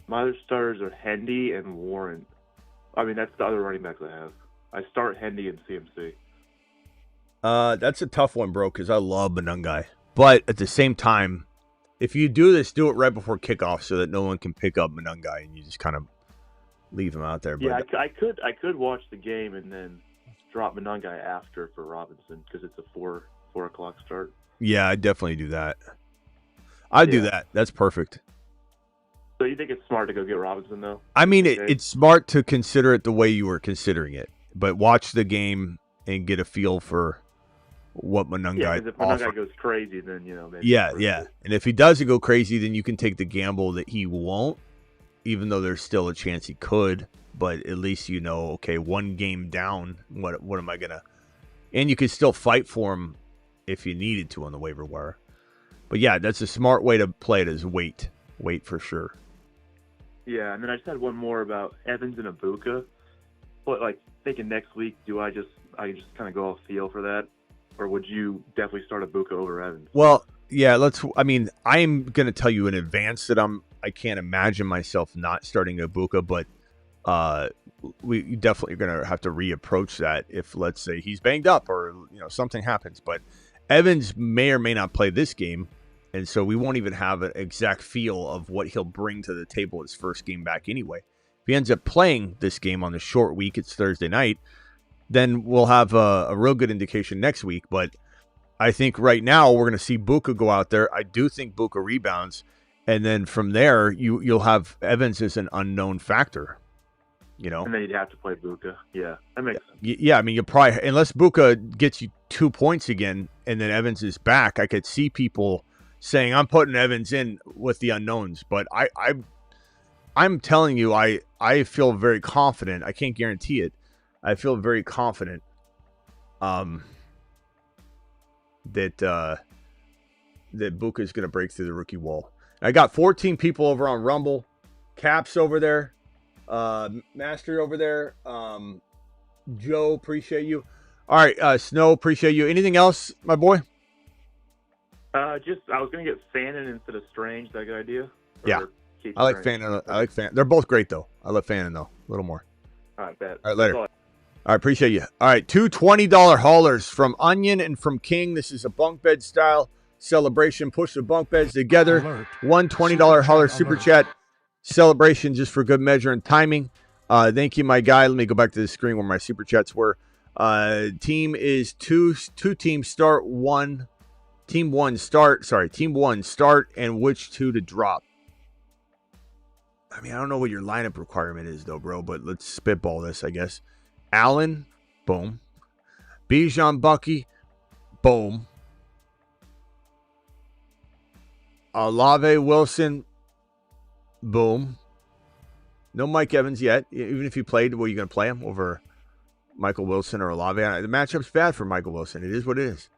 My other starters are Hendy and Warren. I mean, that's the other running backs I have. I start Hendy and CMC. That's a tough one, bro, because I love Monungai. But at the same time, if you do this, do it right before kickoff so that no one can pick up Monungai and you just kind of leave him out there. But yeah, I could watch the game and then drop Monungai after for Robinson because it's a 4 o'clock start. Yeah, I'd definitely do that. I'd do that. That's perfect. So you think it's smart to go get Robinson, though? I mean, it's smart to consider it the way you were considering it. But watch the game and get a feel for what Monungai because if Monungai goes crazy, then, maybe. Yeah. And if he doesn't go crazy, then you can take the gamble that he won't, even though there's still a chance he could. But at least okay, one game down, what am I going to... And you can still fight for him if you needed to on the waiver wire. But yeah, that's a smart way to play it is wait. Wait for sure. Yeah, and then I just had one more about Evans and Ibuka. But like thinking next week, I just kind of go off feel for that, or would you definitely start a Buka over Evans? Well, yeah, I'm going to tell you in advance that I can't imagine myself not starting Ibuka, but we definitely are going to have to reapproach that if, let's say, he's banged up or something happens. But Evans may or may not play this game, and so we won't even have an exact feel of what he'll bring to the table his first game back anyway. If he ends up playing this game on the short week, it's Thursday night, then we'll have a real good indication next week. But I think right now we're going to see Buka go out there. I do think Buka rebounds, and then from there you'll have Evans as an unknown factor. And then you'd have to play Buka. Yeah, that makes sense. Yeah, I mean, you'll probably, unless Buka gets you 2 points again and then Evans is back, I could see people saying, I'm putting Evans in with the unknowns. But I'm telling you, I feel very confident. I can't guarantee it. I feel very confident that Buka is going to break through the rookie wall. I got 14 people over on Rumble. Caps over there. Master over there. Joe, appreciate you. All right, Snow, appreciate you. Anything else, my boy? I was gonna get Fannin instead of Strange. Is that a good idea? Yeah, I like Fannin. They're both great though. I love Fannin though. A little more. All right, bet. All right, later. All right, appreciate you. All right, two $20 haulers from Onion and from King. This is a bunk bed style celebration. Push the bunk beds together. Alert. One $20 hauler super chat celebration just for good measure and timing. Thank you, my guy. Let me go back to the screen where my super chats were. Team is two teams start one. Team one start, and which two to drop. I mean, I don't know what your lineup requirement is, though, bro, but let's spitball this, I guess. Allen, boom. Bijan Bucky, boom. Olave Wilson, boom. No Mike Evans yet. Even if he played, were you going to play him over Michael Wilson or Olave? The matchup's bad for Michael Wilson. It is what it is.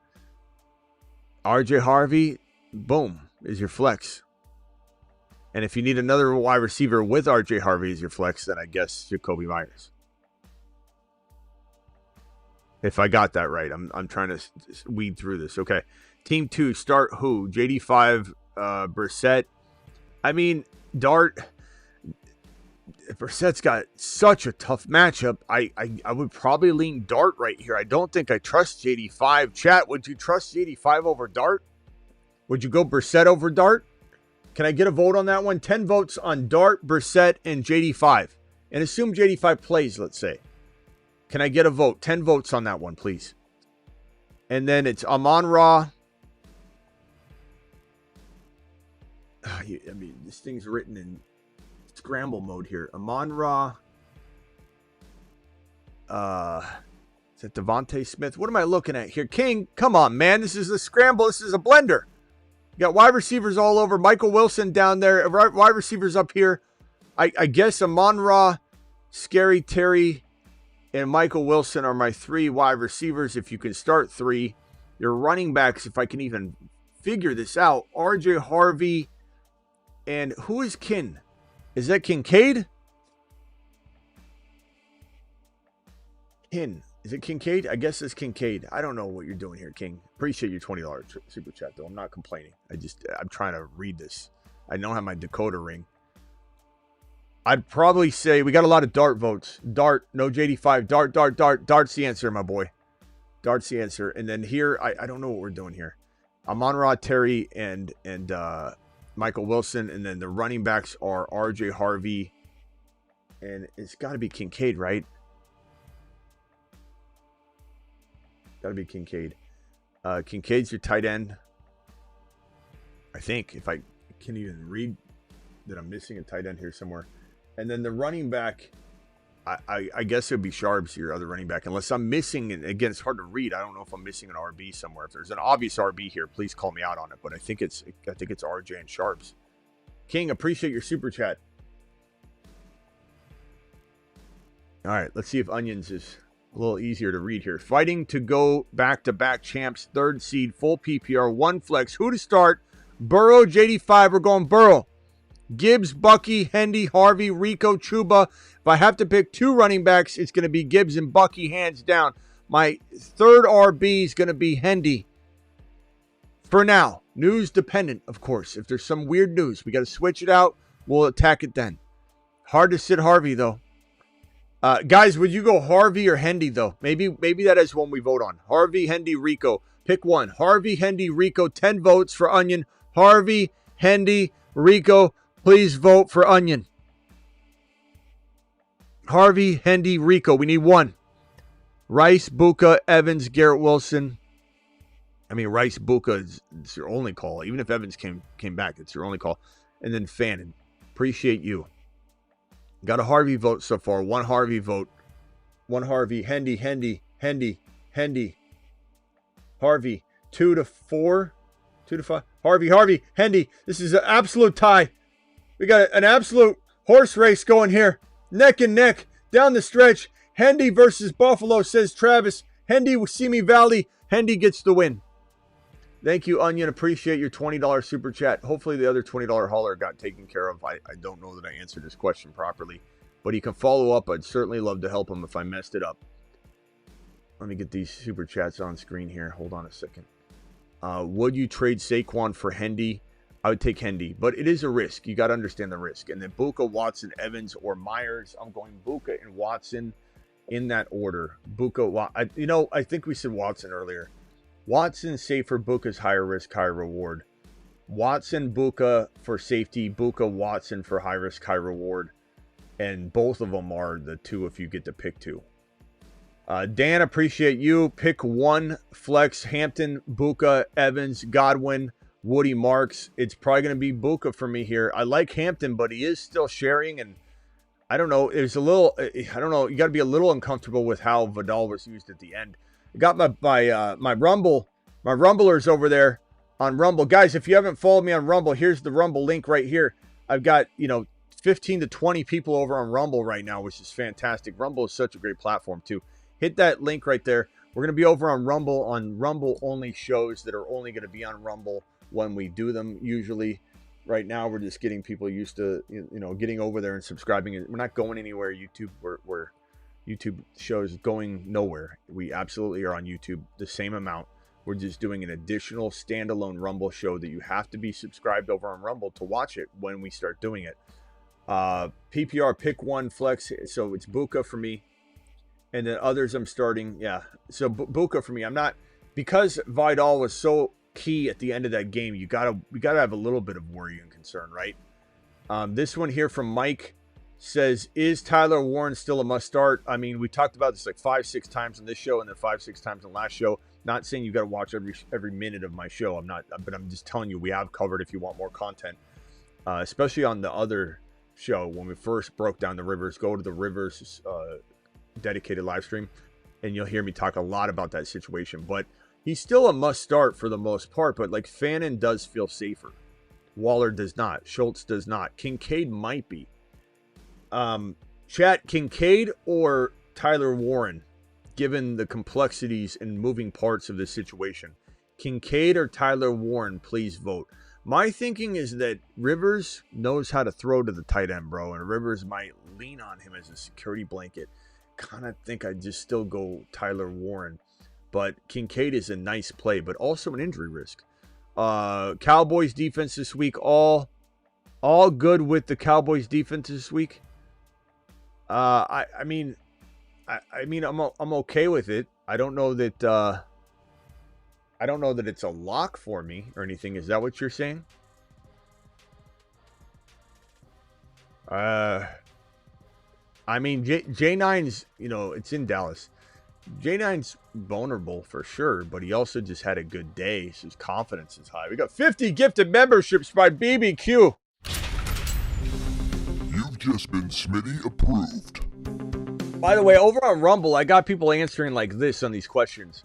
RJ Harvey, boom, is your flex. And if you need another wide receiver with RJ Harvey as your flex, then I guess Jacoby Myers. If I got that right, I'm trying to weed through this. Okay, team two, start who? JD5, Brissett. I mean, Dart. Brissett's got such a tough matchup. I would probably lean Dart right here. I don't think I trust JD5. Chat, would you trust JD5 over Dart? Would you go Brissett over Dart? Can I get a vote on that one? 10 votes on Dart, Brissett, and JD5. And assume JD5 plays, let's say. Can I get a vote? 10 votes on that one, please. And then it's Amon-Ra. I mean, this thing's written in scramble mode here. Amon-Ra. Is it Devontae Smith? What am I looking at here? King, come on, man. This is a scramble. This is a blender. You got wide receivers all over. Michael Wilson down there. Wide receivers up here. I guess Amon-Ra, Scary Terry, and Michael Wilson are my three wide receivers. If you can start three. Your running backs, if I can even figure this out. RJ Harvey. And who is Kin? Is that Kincaid? Kin. Is it Kincaid? I guess it's Kincaid. I don't know what you're doing here, King. Appreciate your $20 super chat, though. I'm not complaining. I'm trying to read this. I don't have my decoder ring. I'd probably say we got a lot of Dart votes. Dart, no JD5. Dart. Dart's the answer, my boy. Dart's the answer. And then here, I don't know what we're doing here. Amon-Ra, Terry, and Michael Wilson, and then the running backs are RJ Harvey, and it's got to be Kincaid, right? Got to be Kincaid. Kincaid's your tight end, I think, if I can even read that I'm missing a tight end here somewhere. And then the running back, I guess it would be Sharps, your other running back, unless I'm missing, and again, it's hard to read. I don't know if I'm missing an RB somewhere. If there's an obvious RB here, please call me out on it. But I think it's RJ and Sharps. King, appreciate your super chat. All right, let's see if Onions is a little easier to read here. Fighting to go back-to-back champs, third seed, full PPR, one flex. Who to start? Burrow, JD5. We're going Burrow. Gibbs, Bucky, Hendy, Harvey, Rico, Chuba. If I have to pick 2 running backs, it's going to be Gibbs and Bucky, hands down. My third RB is going to be Hendy. For now, news dependent, of course. If there's some weird news, we got to switch it out. We'll attack it then. Hard to sit Harvey, though. Guys, would you go Harvey or Hendy, though? Maybe that is one we vote on. Harvey, Hendy, Rico. Pick one. Harvey, Hendy, Rico. 10 votes for Onion. Harvey, Hendy, Rico. Please vote for Onion. Harvey, Hendy, Rico. We need one. Rice, Buka, Evans, Garrett Wilson. I mean, Rice, Buka, it's your only call. Even if Evans came back, it's your only call. And then Fannin. Appreciate you. Got a Harvey vote so far. One Harvey vote. One Harvey. Hendy. Harvey. 2 to 4. 2 to 5. Harvey. Hendy. This is an absolute tie. We got an absolute horse race going here. Neck and neck. Down the stretch. Hendy versus Buffalo, says Travis. Hendy, Simi Valley. Hendy gets the win. Thank you, Onion. Appreciate your $20 super chat. Hopefully the other $20 hauler got taken care of. I don't know that I answered his question properly, but he can follow up. I'd certainly love to help him if I messed it up. Let me get these super chats on screen here. Hold on a second. Would you trade Saquon for Hendy? I would take Hendy, but it is a risk. You got to understand the risk. And then Buka, Watson, Evans, or Myers. I'm going Buka and Watson in that order. Buka, I think we said Watson earlier. Watson safer, Buka's higher risk, higher reward. Watson, Buka for safety, Buka, Watson for high risk, high reward. And both of them are the 2 if you get to pick 2. Dan, appreciate you. Pick 1 flex. Hampton, Buka, Evans, Godwin, Woody, Marks. It's probably going to be Buka for me here. I like Hampton, but he is still sharing, and I don't know. It's a little, I don't know. You got to be a little uncomfortable with how Vidal was used at the end. I got my Rumblers over there on Rumble. Guys, if you haven't followed me on Rumble, here's the Rumble link right here. I've got, 15 to 20 people over on Rumble right now, which is fantastic. Rumble is such a great platform too. Hit that link right there. We're going to be over on Rumble only shows that are only going to be on Rumble when we do them usually. Right now, we're just getting people used to, getting over there and subscribing. We're not going anywhere. YouTube, we're YouTube shows going nowhere. We absolutely are on YouTube the same amount. We're just doing an additional standalone Rumble show that you have to be subscribed over on Rumble to watch it when we start doing it. PPR, pick 1 flex. So it's Buka for me. And then others I'm starting. Yeah. So Buka for me. I'm not, because Vidal was so key at the end of that game. We gotta have a little bit of worry and concern, right? This one here from Mike says, is Tyler Warren still a must start? I mean, we talked about this like 5-6 times on this show and then 5-6 times on the last show. Not saying you got to watch every minute of my show. But I'm just telling you, we have covered if you want more content, especially on the other show when we first broke down the Rivers. Go to the Rivers dedicated live stream, and you'll hear me talk a lot about that situation. But he's still a must start for the most part. But like Fannin does feel safer. Waller does not. Schultz does not. Kincaid might be. Chat, Kincaid or Tyler Warren, given the complexities and moving parts of this situation. Kincaid or Tyler Warren, please vote. My thinking is that Rivers knows how to throw to the tight end, bro, and Rivers might lean on him as a security blanket. Kind of think I'd just still go Tyler Warren, but Kincaid is a nice play, but also an injury risk. Cowboys defense this week, all good with the Cowboys defense this week. I mean, I'm okay with it. I don't know that it's a lock for me or anything. Is that what you're saying? I mean, J9's, it's in Dallas. J9's vulnerable for sure, but he also just had a good day, so his confidence is high. We got 50 gifted memberships by BBQ. You've just been Smitty approved. By the way, over on Rumble, I got people answering like this on these questions.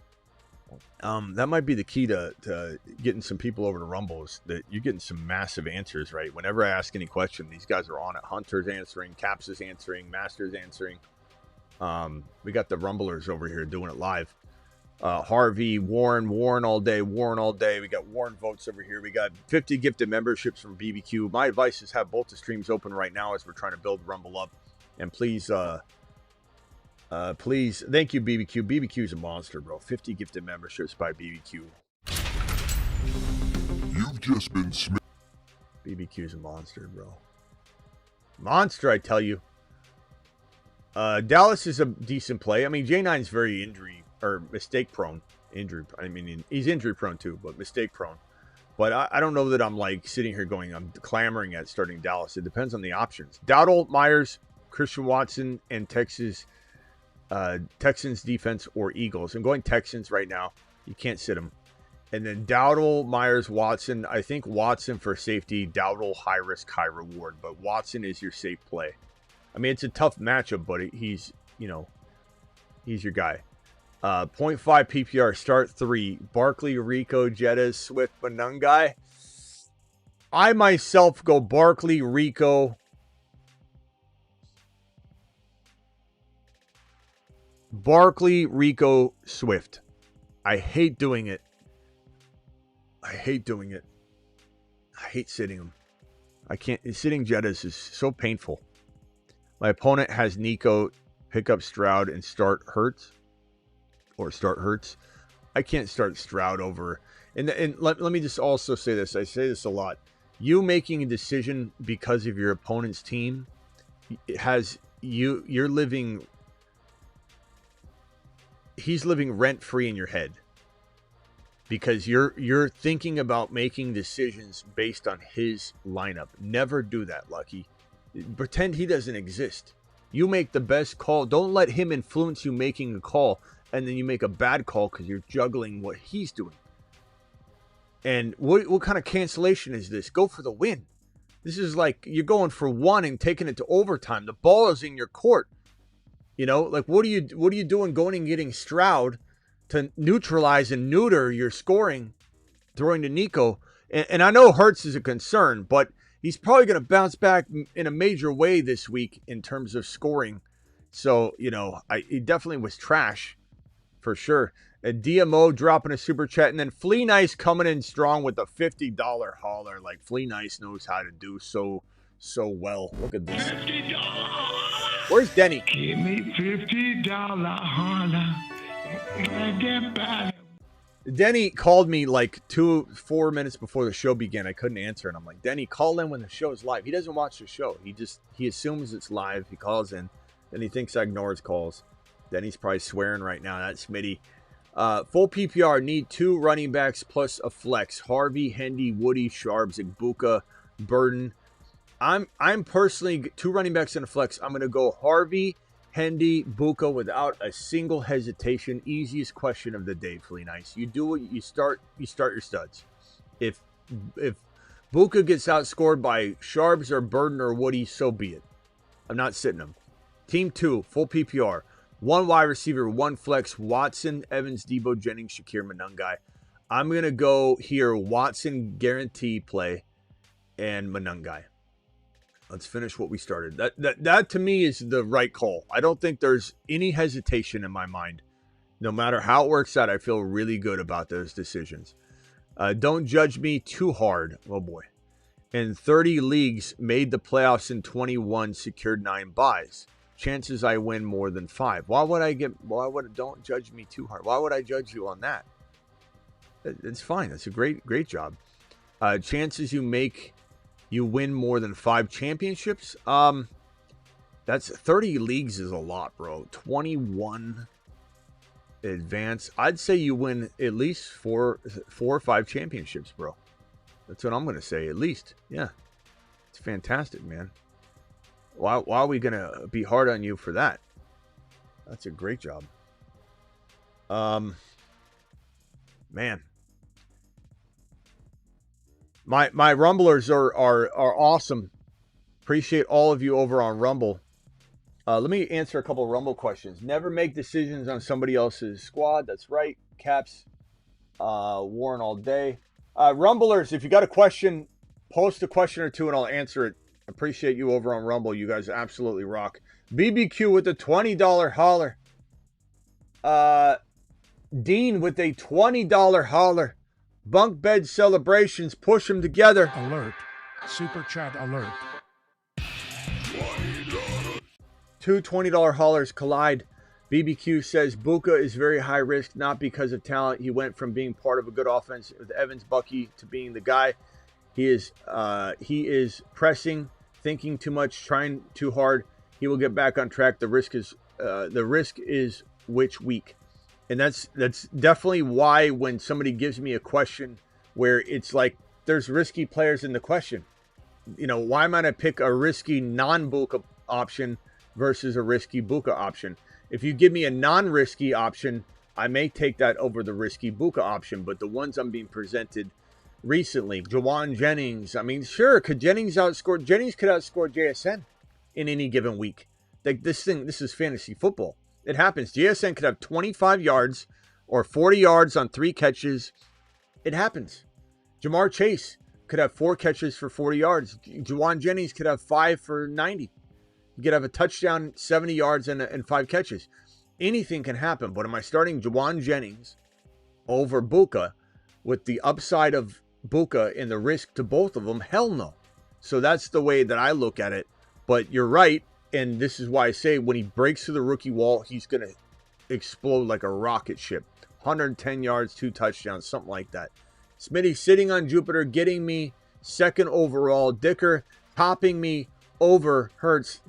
That might be the key to getting some people over to Rumble, is that you're getting some massive answers, right? Whenever I ask any question, these guys are on it. Hunter's answering, Caps is answering, Master's answering. We got the Rumblers over here doing it live. Harvey, Warren all day. We got Warren votes over here. We got 50 gifted memberships from BBQ. My advice is have both the streams open right now as we're trying to build Rumble up. And please, thank you, BBQ. BBQ's a monster, bro. 50 gifted memberships by BBQ. You've just been BBQ's a monster, bro. Monster, I tell you. Dallas is a decent play. I mean, J9's very mistake prone. He's injury prone too, but mistake prone. But I don't know that I'm like sitting here going, I'm clamoring at starting Dallas. It depends on the options. Dowdle, Myers, Christian Watson, and Texans defense or Eagles. I'm going Texans right now. You can't sit them. And then Dowdle, Myers, Watson. I think Watson for safety. Dowdle, high risk, high reward. But Watson is your safe play. I mean, it's a tough matchup, but he's your guy. 0.5 PPR, start 3. Barkley, Rico, Jettas, Swift, Manungai. I myself go Barkley, Rico. Barkley, Rico, Swift. I hate doing it. I hate sitting him. I can't. Sitting Jettas is so painful. My opponent has Nico, pick up Stroud, and start Hurts. I can't start Stroud over. And let me just also say this. I say this a lot. You making a decision because of your opponent's team you're living. He's living rent free in your head because you're thinking about making decisions based on his lineup. Never do that, Lucky. Pretend he doesn't exist. You make the best call. Don't let him influence you making a call, and then you make a bad call because you're juggling what he's doing. And what kind of cancellation is this? Go for the win. This is like you're going for one and taking it to overtime. The ball is in your court. Like what are you doing going and getting Stroud to neutralize and neuter your scoring, throwing to Nico? And I know Hurts is a concern, but he's probably going to bounce back in a major way this week in terms of scoring. So, he definitely was trash for sure. A DMO dropping a super chat, and then Flea Nice coming in strong with a $50 hauler. Like Flea Nice knows how to do so well. Look at this. $50. Where's Denny? Give me $50 holler. Denny called me like 4 minutes before the show began. I couldn't answer, and I'm like, Denny, call in when the show is live. He doesn't watch the show. He assumes it's live. He calls in, and he thinks I ignore his calls. Denny's probably swearing right now. That's Smitty. Full PPR, need 2 running backs plus a flex. Harvey, Hendy, Woody, Sharps, Igbuka, Burden. I'm personally 2 running backs and a flex. I'm going to go Harvey, Hendy, Buka without a single hesitation. Easiest question of the day, Flea Nice. You do what you start your studs. If Buka gets outscored by Sharps or Burden or Woody, so be it. I'm not sitting him. Team 2, full PPR. 1 wide receiver, 1 flex. Watson, Evans, Debo, Jennings, Shakir, Manungai. I'm going to go here. Watson guarantee play and Manungai. Let's finish what we started. That to me is the right call. I don't think there's any hesitation in my mind. No matter how it works out, I feel really good about those decisions. Don't judge me too hard. Oh boy. In 30 leagues, made the playoffs in 21, secured 9 buys. Chances I win more than 5. Don't judge me too hard. Why would I judge you on that? It's fine. That's a great job. Chances you win more than 5 championships. That's 30 leagues is a lot, bro. 21 advance. I'd say you win at least 4 or 5 championships, bro. That's what I'm going to say, at least. Yeah. It's fantastic, man. Why are we going to be hard on you for that? That's a great job. Man. My Rumblers are awesome. Appreciate all of you over on Rumble. Let me answer a couple of Rumble questions. Never make decisions on somebody else's squad. That's right. Caps, Warren all day. Rumblers, if you got a question, post a question or two and I'll answer it. Appreciate you over on Rumble. You guys absolutely rock. BBQ with the $20 holler. Dean with a $20 holler. Bunk bed celebrations, push them together. Alert. Super chat alert. Two $20 haulers collide. BBQ says Buka is very high risk, not because of talent. He went from being part of a good offense with Evans, Bucky to being the guy. He is pressing, thinking too much, trying too hard. He will get back on track. The risk is which week. And that's definitely why when somebody gives me a question where it's like there's risky players in the question, why might I pick a risky non-Buka option versus a risky Buka option? If you give me a non-risky option, I may take that over the risky Buka option. But the ones I'm being presented recently, Jawan Jennings, sure, Jennings could outscore JSN in any given week. Like this is fantasy football. It happens. JSN could have 25 yards or 40 yards on 3 catches. It happens. Jamar Chase could have 4 catches for 40 yards. Jawan Jennings could have 5 for 90. You could have a touchdown, 70 yards, and 5 catches. Anything can happen. But am I starting Jawan Jennings over Buka with the upside of Buka and the risk to both of them? Hell no. So that's the way that I look at it. But you're right. And this is why I say when he breaks through the rookie wall, he's going to explode like a rocket ship. 110 yards, 2 touchdowns, something like that. Smitty sitting on Jupiter, getting me 2nd overall. Dicker topping me over Hurts.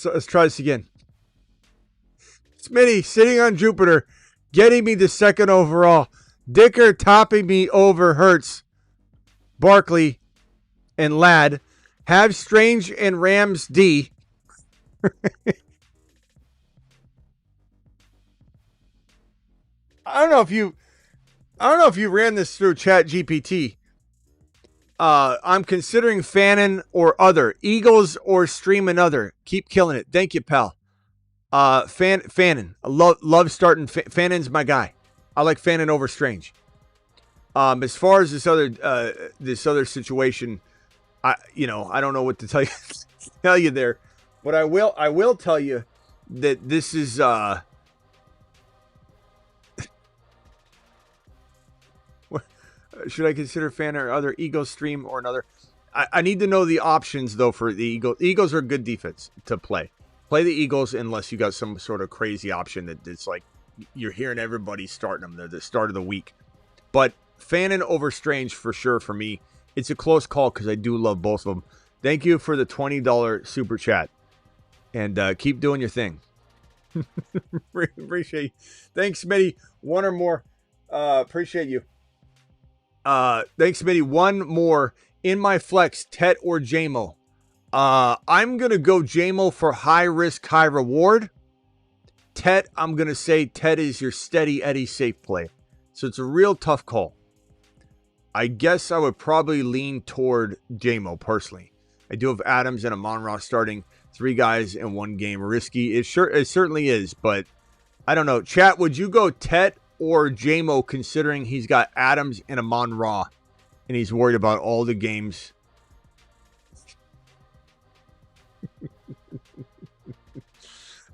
Let's try this again. Smitty sitting on Jupiter, getting me the 2nd overall. Dicker topping me over Hurts, Barkley, and Ladd. Have Strange and Rams D. I don't know if you ran this through Chat GPT. I'm considering Fannin or other. Eagles or stream another. Keep killing it. Thank you, pal. Fannin. I love starting. Fannin's my guy. I like Fannin over Strange. As far as this other situation, I don't know what to tell you there, but I will tell you that this is should I consider Fannin or other? Eagles stream or another? I need to know the options though for the Eagles. Eagles are a good defense to play. Play the Eagles unless you got some sort of crazy option that it's like you're hearing everybody starting them. They're the start of the week. But Fannin over Strange for sure for me. It's a close call because I do love both of them. Thank you for the $20 super chat. And keep doing your thing. Appreciate you. Thanks, Smitty. One or more. Appreciate you. Thanks, Smitty. One more. In my flex, Tet or JMO. I'm going to go JMO for high risk, high reward. Tet, I'm going to say Tet is your steady Eddie safe play. So it's a real tough call. I guess I would probably lean toward JMO personally. I do have Adams and Amon-Ra starting 3 guys in 1 game. Risky. It certainly is, but I don't know. Chat, would you go Tet or JMO considering he's got Adams and Amon-Ra and he's worried about all the games?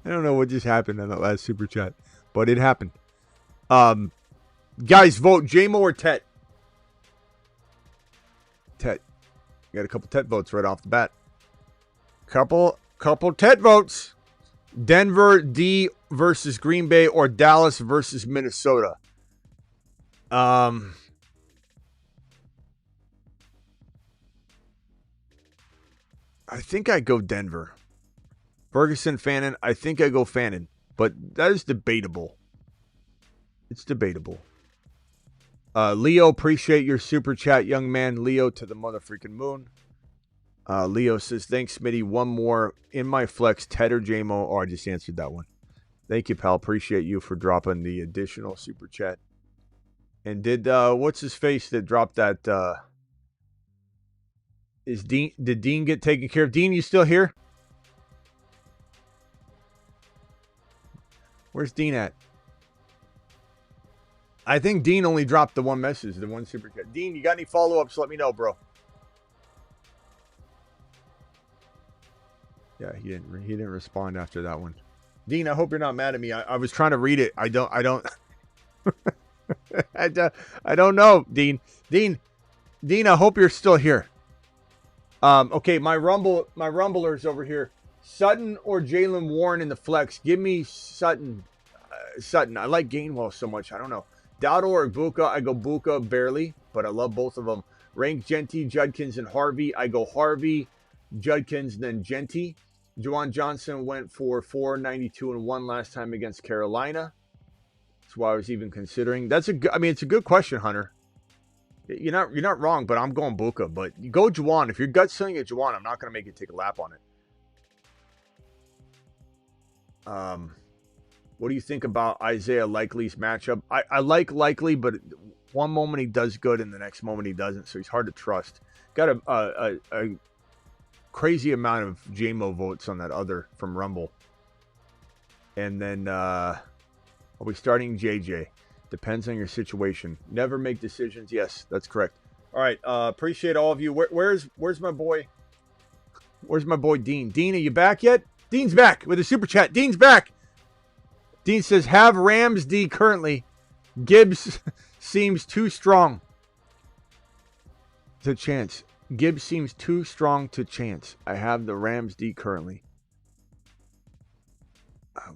I don't know what just happened in that last super chat, but it happened. Guys, vote JMO or Tet. Tet. Got a couple Tet votes right off the bat. Couple Tet votes. Denver D versus Green Bay or Dallas versus Minnesota. I think I go Denver. Ferguson, Fannin. I think I go Fannin, but that is debatable. It's debatable. Leo, appreciate your super chat, young man. Leo to the motherfreaking moon. Leo says, thanks, Smitty. One more in my flex, Ted or JMO. Oh, I just answered that one. Thank you, pal. Appreciate you for dropping the additional super chat. And did what's his face that dropped that? Did Dean get taken care of? Dean, you still here? Where's Dean at? I think Dean only dropped the one message, the one super chat. Dean, you got any follow-ups? Let me know, bro. Yeah, he didn't respond after that one. Dean, I hope you're not mad at me. I was trying to read it. I don't I don't know, Dean. Dean, I hope you're still here. Okay, my rumblers over here. Sutton or Jalen Warren in the flex. Give me Sutton. Sutton. I like Gainwell so much. I don't know. Dowdle or Buka. I go Buka barely, but I love both of them. Rank Genty, Judkins, and Harvey. I go Harvey, Judkins, then Genty. Juwan Johnson went for 492 and 1 last time against Carolina. That's why I was even considering. It's a good question, Hunter. You're not wrong, but I'm going Buka. But you go Juwan. If your gut's telling you Juwan, I'm not going to make you take a lap on it. What do you think about Isaiah Likely's matchup? I like Likely, but one moment he does good and the next moment he doesn't, so he's hard to trust. Got a crazy amount of JMO votes on that other from Rumble. And then are we starting JJ? Depends on your situation. Never make decisions. Yes, that's correct. All right. Appreciate all of you. Where's my boy? Where's my boy Dean? Dean, are you back yet? Dean's back with a super chat. Dean's back. Dean says, have Rams D currently. Gibbs seems too strong to chance. Gibbs seems too strong to chance. I have the Rams D currently.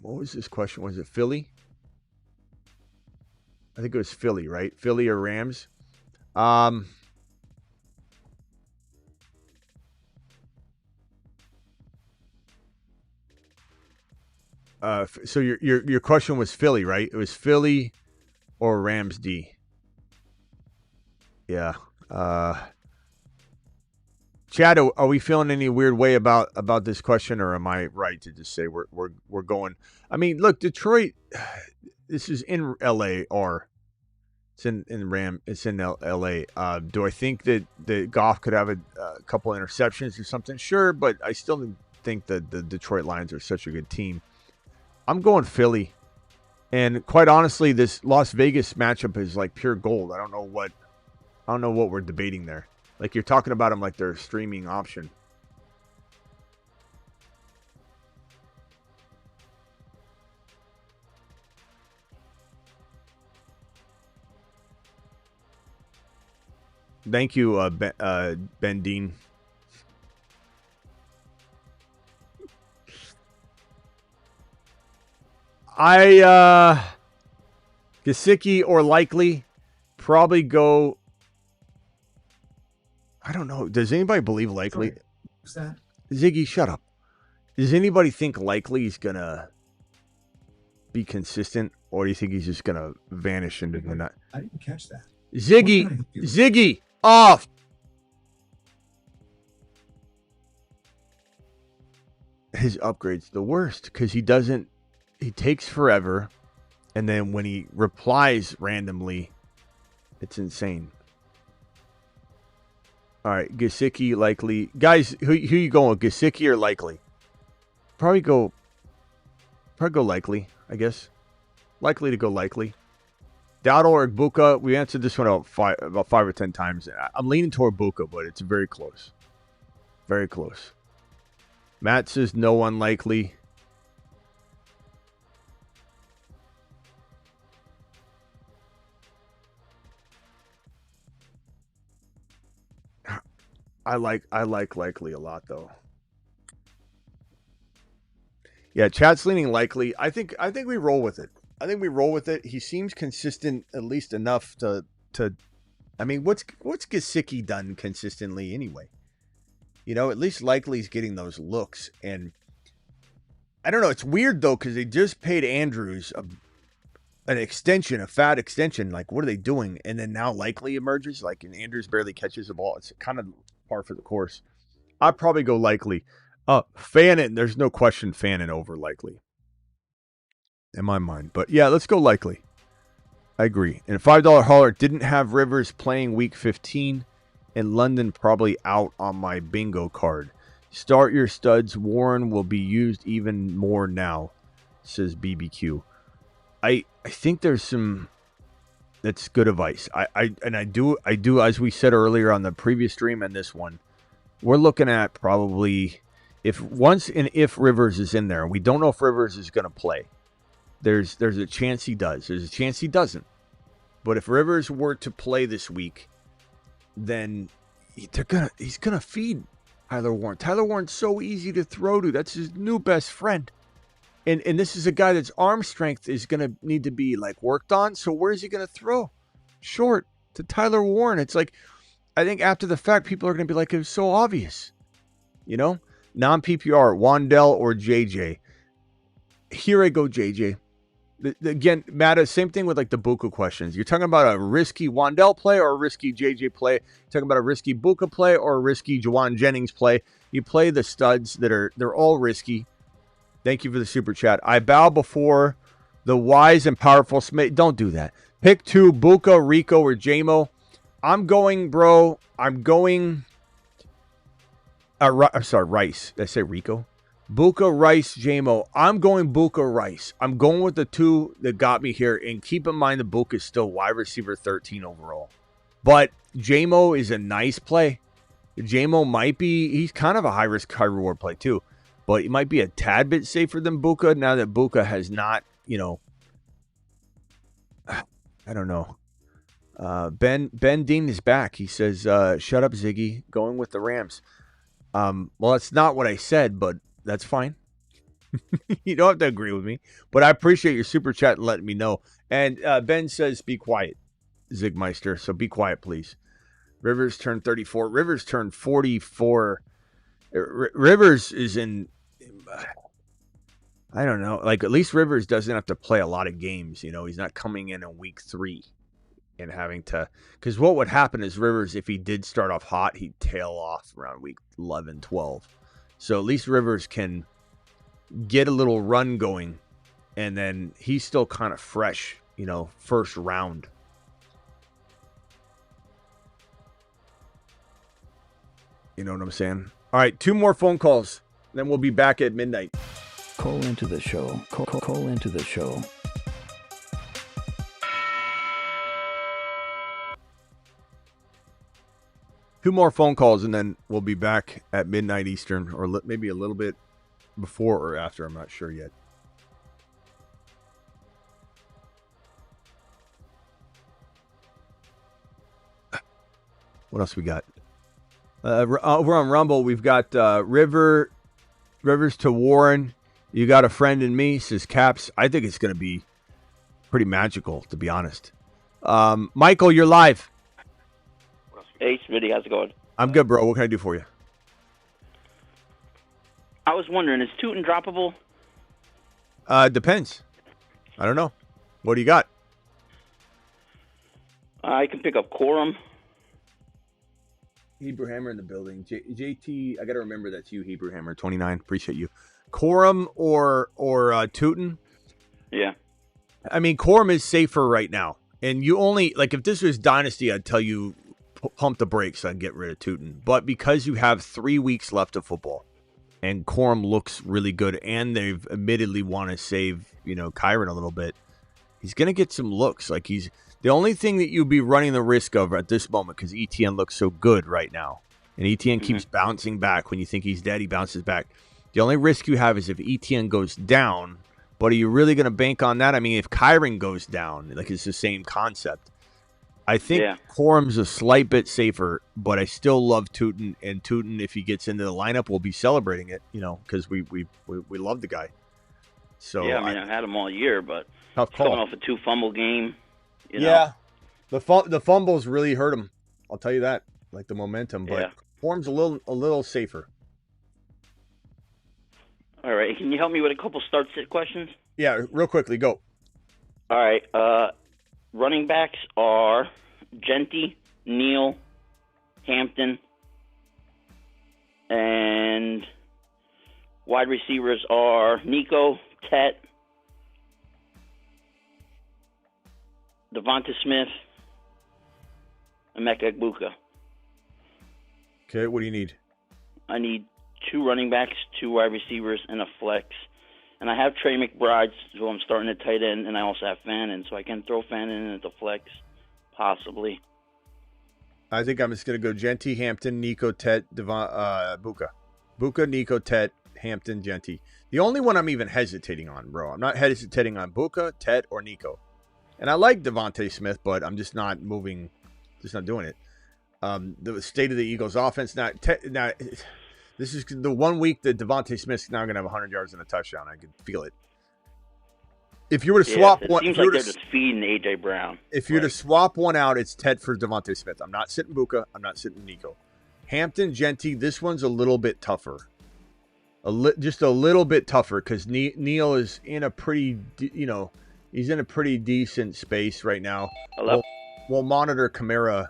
What was this question? Was it Philly? I think it was Philly, right? Philly or Rams? So your question was Philly, right? It was Philly or Rams D. Yeah. Chad, are we feeling any weird way about this question, or am I right to just say we're going? I mean, look, Detroit. This is in L.A. or it's in L.A. Do I think that Goff could have a couple interceptions or something? Sure, but I still think that the Detroit Lions are such a good team. I'm going Philly, and quite honestly, this Las Vegas matchup is like pure gold. I don't know what we're debating there. Like, you're talking about them like they're a streaming option. Thank you, Ben Dean. Gesicki or Likely, probably go. I don't know. Does anybody believe Likely? What's that? Ziggy, shut up. Does anybody think Likely is going to be consistent, or do you think he's just going to vanish into the night? I didn't catch that. Ziggy, off. His upgrade's the worst because he takes forever, and then when he replies randomly, it's insane. All right, Gesicki, Likely. Guys, who you going with, Gesicki or Likely? Probably go Likely, I guess. Likely to go Likely. Dowdle or Buka? We answered this one about 5 or 10 times. I'm leaning toward Buka, but it's very close. Very close. Matt says no one Likely. I like Likely a lot, though. Yeah, Chad's leaning Likely. I think we roll with it. He seems consistent, at least enough to. I mean, what's Gesicki done consistently anyway? You know, at least Likely's getting those looks, and I don't know. It's weird though because they just paid Andrews an extension, a fat extension. Like, what are they doing? And then now Likely emerges, like, and Andrews barely catches the ball. It's kind of par for the course. I'd probably go Likely. Fannin, there's no question Fannin over Likely in my mind. But yeah, let's go Likely. I agree. And $5 hauler didn't have Rivers playing week 15, and London probably out on my bingo card. Start your studs. Warren will be used even more now, says BBQ. I think there's some. That's good advice. I do as we said earlier on the previous stream and this one, we're looking at probably if Rivers is in there. We don't know if Rivers is going to play. There's a chance he does. There's a chance he doesn't. But if Rivers were to play this week, then he's gonna feed Tyler Warren. Tyler Warren's so easy to throw to. That's his new best friend. And this is a guy that's arm strength is going to need to be like worked on. So where is he going to throw? Short to Tyler Warren. It's like, I think after the fact, people are going to be like, it was so obvious. You know, non-PPR, Wandell or JJ. Here I go, JJ. Again, Matt, same thing with like the Buka questions. You're talking about a risky Wandell play or a risky JJ play. You're talking about a risky Buka play or a risky Jawan Jennings play. You play the studs they're all risky. Thank you for the super chat. I bow before the wise and powerful Smitty. Don't do that. Pick 2, Buka, Rico, or JMO. I'm going, bro. I'm going. I'm sorry, Rice. Did I say Rico? Buka, Rice, JMO. I'm going Buka, Rice. I'm going with the 2 that got me here. And keep in mind the Buka is still wide receiver 13 overall. But JMO is a nice play. JMO might be. He's kind of a high risk, high reward play too. But it might be a tad bit safer than Buka now that Buka has not, I don't know. Ben Dean is back. He says, shut up, Ziggy. Going with the Rams. Well, that's not what I said, but that's fine. You don't have to agree with me. But I appreciate your super chat and letting me know. And Ben says, be quiet, Zigmeister. So be quiet, please. Rivers turned 34. Rivers turned 44. Rivers is in... I don't know. Like, at least Rivers doesn't have to play a lot of games. He's not coming in week 3 and having to... Because what would happen is Rivers, if he did start off hot, he'd tail off around week 11, 12. So at least Rivers can get a little run going, and then he's still kind of fresh, first round. You know what I'm saying? All right, 2 more phone calls. Then we'll be back at midnight. Call into the show. Call into the show. Two more phone calls, and then we'll be back at midnight Eastern, or maybe a little bit before or after. I'm not sure yet. What else we got? Over on Rumble, we've got Rivers to Warren. You got a friend in me, says Caps. I think it's going to be pretty magical, to be honest. Michael, you're live. Hey, Smitty, how's it going? I'm good, bro. What can I do for you? I was wondering, is Tootin droppable? Depends. I don't know. What do you got? I can pick up Corum. Hebrew Hammer in the building. JT, I got to remember that's you, Hebrew Hammer 29. Appreciate you. Corum or Tootin? Yeah. I mean, Corum is safer right now. And you only, like, if this was Dynasty, I'd tell you pump the brakes and get rid of Tootin. But because you have 3 weeks left of football and Corum looks really good and they've admittedly want to save, Kyron a little bit, he's going to get some looks. Like, he's the only thing that you'd be running the risk of at this moment, because ETN looks so good right now. And ETN keeps bouncing back. When you think he's dead, he bounces back. The only risk you have is if ETN goes down. But are you really going to bank on that? I mean, if Kyron goes down, like, it's the same concept. I think Corum's a slight bit safer, but I still love Tootin. And Tootin, if he gets into the lineup, we'll be celebrating it, because we love the guy. So yeah, I mean, I've had him all year, but tough call. Coming off a 2 fumble game. Yeah, the fumbles really hurt him. I'll tell you that, like the momentum. But Corum's a little safer. All right, can you help me with a couple start-sit questions? Yeah, real quickly, go. All right, running backs are Genty, Neal, Hampton, and wide receivers are Nico, Tet, Devonta Smith, and Emeka Egbuka. Okay, what do you need? I need 2 running backs, 2 wide receivers, and a flex. And I have Trey McBride, who I'm starting at tight end, and I also have Fannin, so I can throw Fannin in at the flex, possibly. I think I'm just going to go Genty, Hampton, Nico, Tet, Buka. Buka, Nico, Tet, Hampton, Genty. The only one I'm even hesitating on, bro. I'm not hesitating on Buka, Tet, or Nico. And I like Devontae Smith, but I'm just not moving, just not doing it. The state of the Eagles offense. Now, this is the 1 week that Devontae Smith's now going to have 100 yards and a touchdown. I can feel it. If you were to swap it one, seems like they're just feeding A.J. Brown. If you're to swap one out, it's Ted for Devontae Smith. I'm not sitting Buka. I'm not sitting Nico. Hampton, Genty, this one's a little bit tougher. Just a little bit tougher because Neal is in a pretty, he's in a pretty decent space right now. We'll monitor Kamara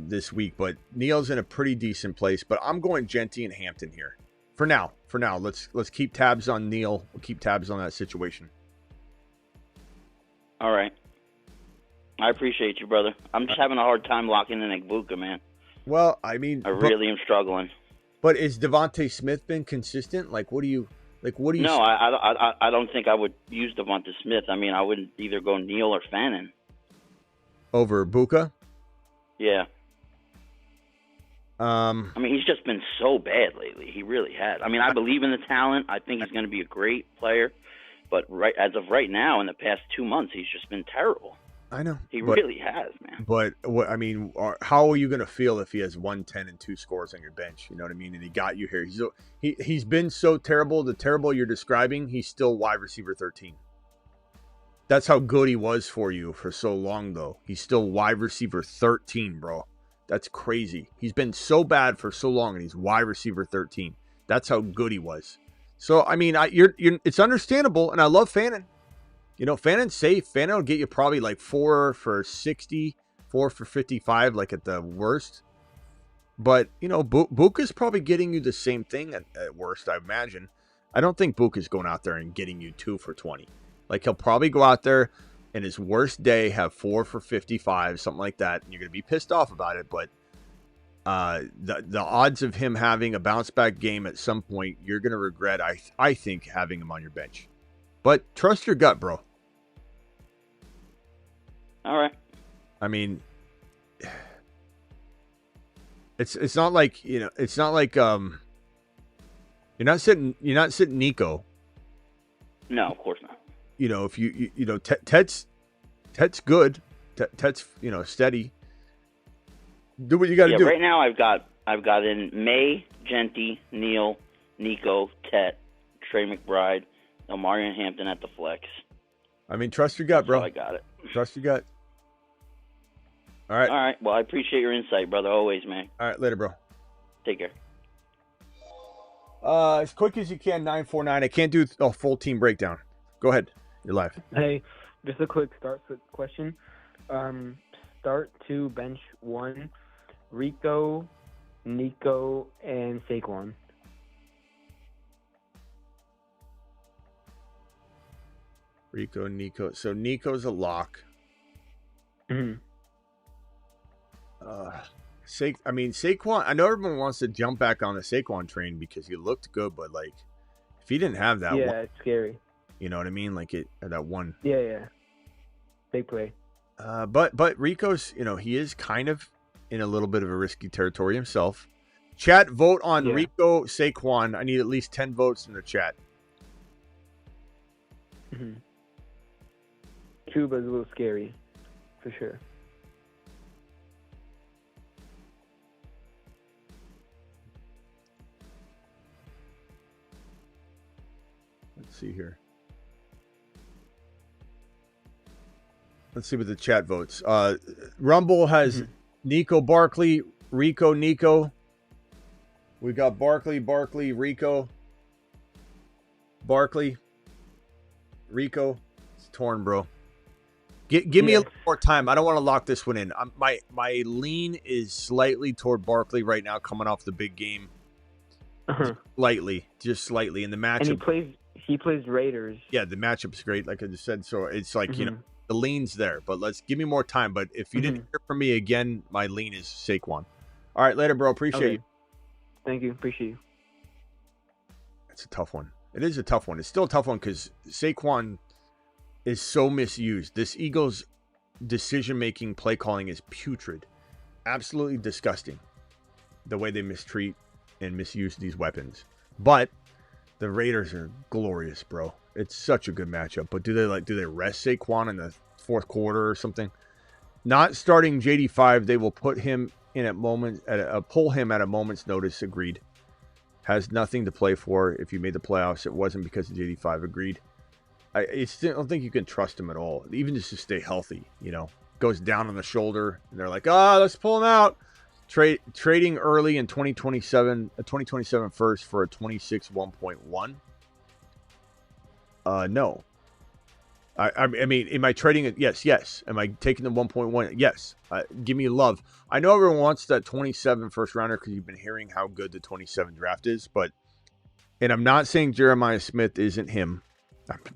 this week, but Neal's in a pretty decent place. But I'm going Genty and Hampton here for now. Let's keep tabs on Neal. We'll keep tabs on that situation. All right. I appreciate you, brother. I'm just having a hard time locking in Egbuka, man. Well, I mean, I really am struggling. But is Devontae Smith been consistent? What do you? No, I don't think I would use Devontae Smith. I mean, I would either go Neal or Fannin over Buka. Yeah. I mean, he's just been so bad lately. He really has. I mean, I believe in the talent. I think he's going to be a great player. But as of right now, in the past 2 months, he's just been terrible. I know. He really has, man. But, how are you going to feel if he has 110 and 2 scores on your bench? You know what I mean? And he got you here. He's been so terrible. The terrible you're describing, he's still wide receiver 13. That's how good he was for you for so long, though. He's still wide receiver 13, bro. That's crazy. He's been so bad for so long, and he's wide receiver 13. That's how good he was. So, I mean, it's understandable, and I love Fannin. Fannin's safe. Fannin will get you probably 4 for 60, 4 for 55, at the worst. But, Buka's probably getting you the same thing at worst, I imagine. I don't think Buka's going out there and getting you 2 for 20. He'll probably go out there and his worst day have 4 for 55, something like that, and you're going to be pissed off about it, but the odds of him having a bounce back game at some point, you're going to regret, I think, having him on your bench. But trust your gut, bro. All right. I mean, it's not like, it's not like you're not sitting Nico. No, of course not. If Ted's good. Ted's steady. Do what you got to do. Right now I've got in May, Genty, Neal, Nico, Tet, Trey McBride, Omarion Hampton at the flex. I mean, trust your gut, bro. I got it. Trust your gut. All right. All right. Well, I appreciate your insight, brother. Always, man. All right. Later, bro. Take care. As quick as you can, 949. I can't do a full team breakdown. Go ahead. You're live. Hey, just a quick start question. Start to bench 1, Rico, Nico, and Saquon. Rico, Nico. So Nico's a lock. Mm-hmm. Saquon. I know everyone wants to jump back on the Saquon train because he looked good, but if he didn't have that, it's scary. You know what I mean? That one. Yeah. Big play. But Rico's, he is kind of in a little bit of a risky territory himself. Chat, vote on Rico, Saquon. I need at least 10 votes in the chat. Mm-hmm. Chuba's a little scary, for sure. Let's see here. Let's see what the chat votes. Rumble has Nico, Barkley, Rico, Nico. We got Barkley, Rico. Barkley, Rico. It's torn, bro. Give me a little more time. I don't want to lock this one in. My lean is slightly toward Barkley right now, coming off the big game. Just slightly in the matchup. And he plays Raiders. Yeah, the matchup's great, like I just said. So it's the lean's there. But give me more time. But if you didn't hear from me again, my lean is Saquon. All right, later, bro. Appreciate you. Thank you. Appreciate you. It's a tough one. It is a tough one. It's still a tough one because Saquon is so misused. This Eagles decision-making, play calling is putrid. Absolutely disgusting. The way they mistreat and misuse these weapons. But the Raiders are glorious, bro. It's such a good matchup. But do they rest Saquon in the fourth quarter or something? Not starting JD5, they will put him in pull him at a moment's notice. Agreed. Has nothing to play for. If you made the playoffs, it wasn't because of JD5. Agreed. I still don't think you can trust him at all, even just to stay healthy. Goes down on the shoulder, and they're like, let's pull him out. Trading early in 2027, a 2027 first for a 26 1.1. No. I mean, am I trading it? Yes. Am I taking the 1.1? Yes. Give me love. I know everyone wants that 27 first rounder because you've been hearing how good the 27 draft is, and I'm not saying Jeremiah Smith isn't him.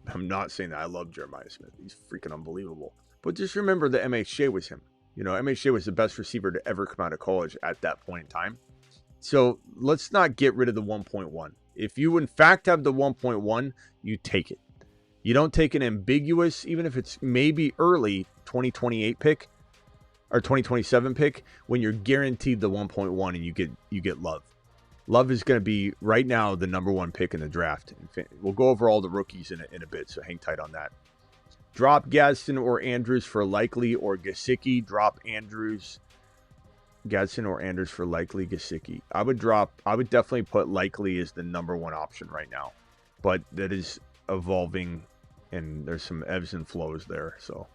I'm not saying that. I love Jeremiah Smith. He's freaking unbelievable. But just remember that MHJ was him. MHJ was the best receiver to ever come out of college at that point in time. So let's not get rid of the 1.1. If you, in fact, have the 1.1, you take it. You don't take an ambiguous, even if it's maybe early 2028 pick or 2027 pick, when you're guaranteed the 1.1 and you get Love. Love is going to be right now the number one pick in the draft. We'll go over all the rookies in a bit, so hang tight on that. Drop Gadsden or Andrews for Likely or Gesicki. Drop Andrews, Gadsden or Andrews for Likely, Gesicki. I would definitely put Likely as the number one option right now, but that is evolving, and there's some ebbs and flows there. So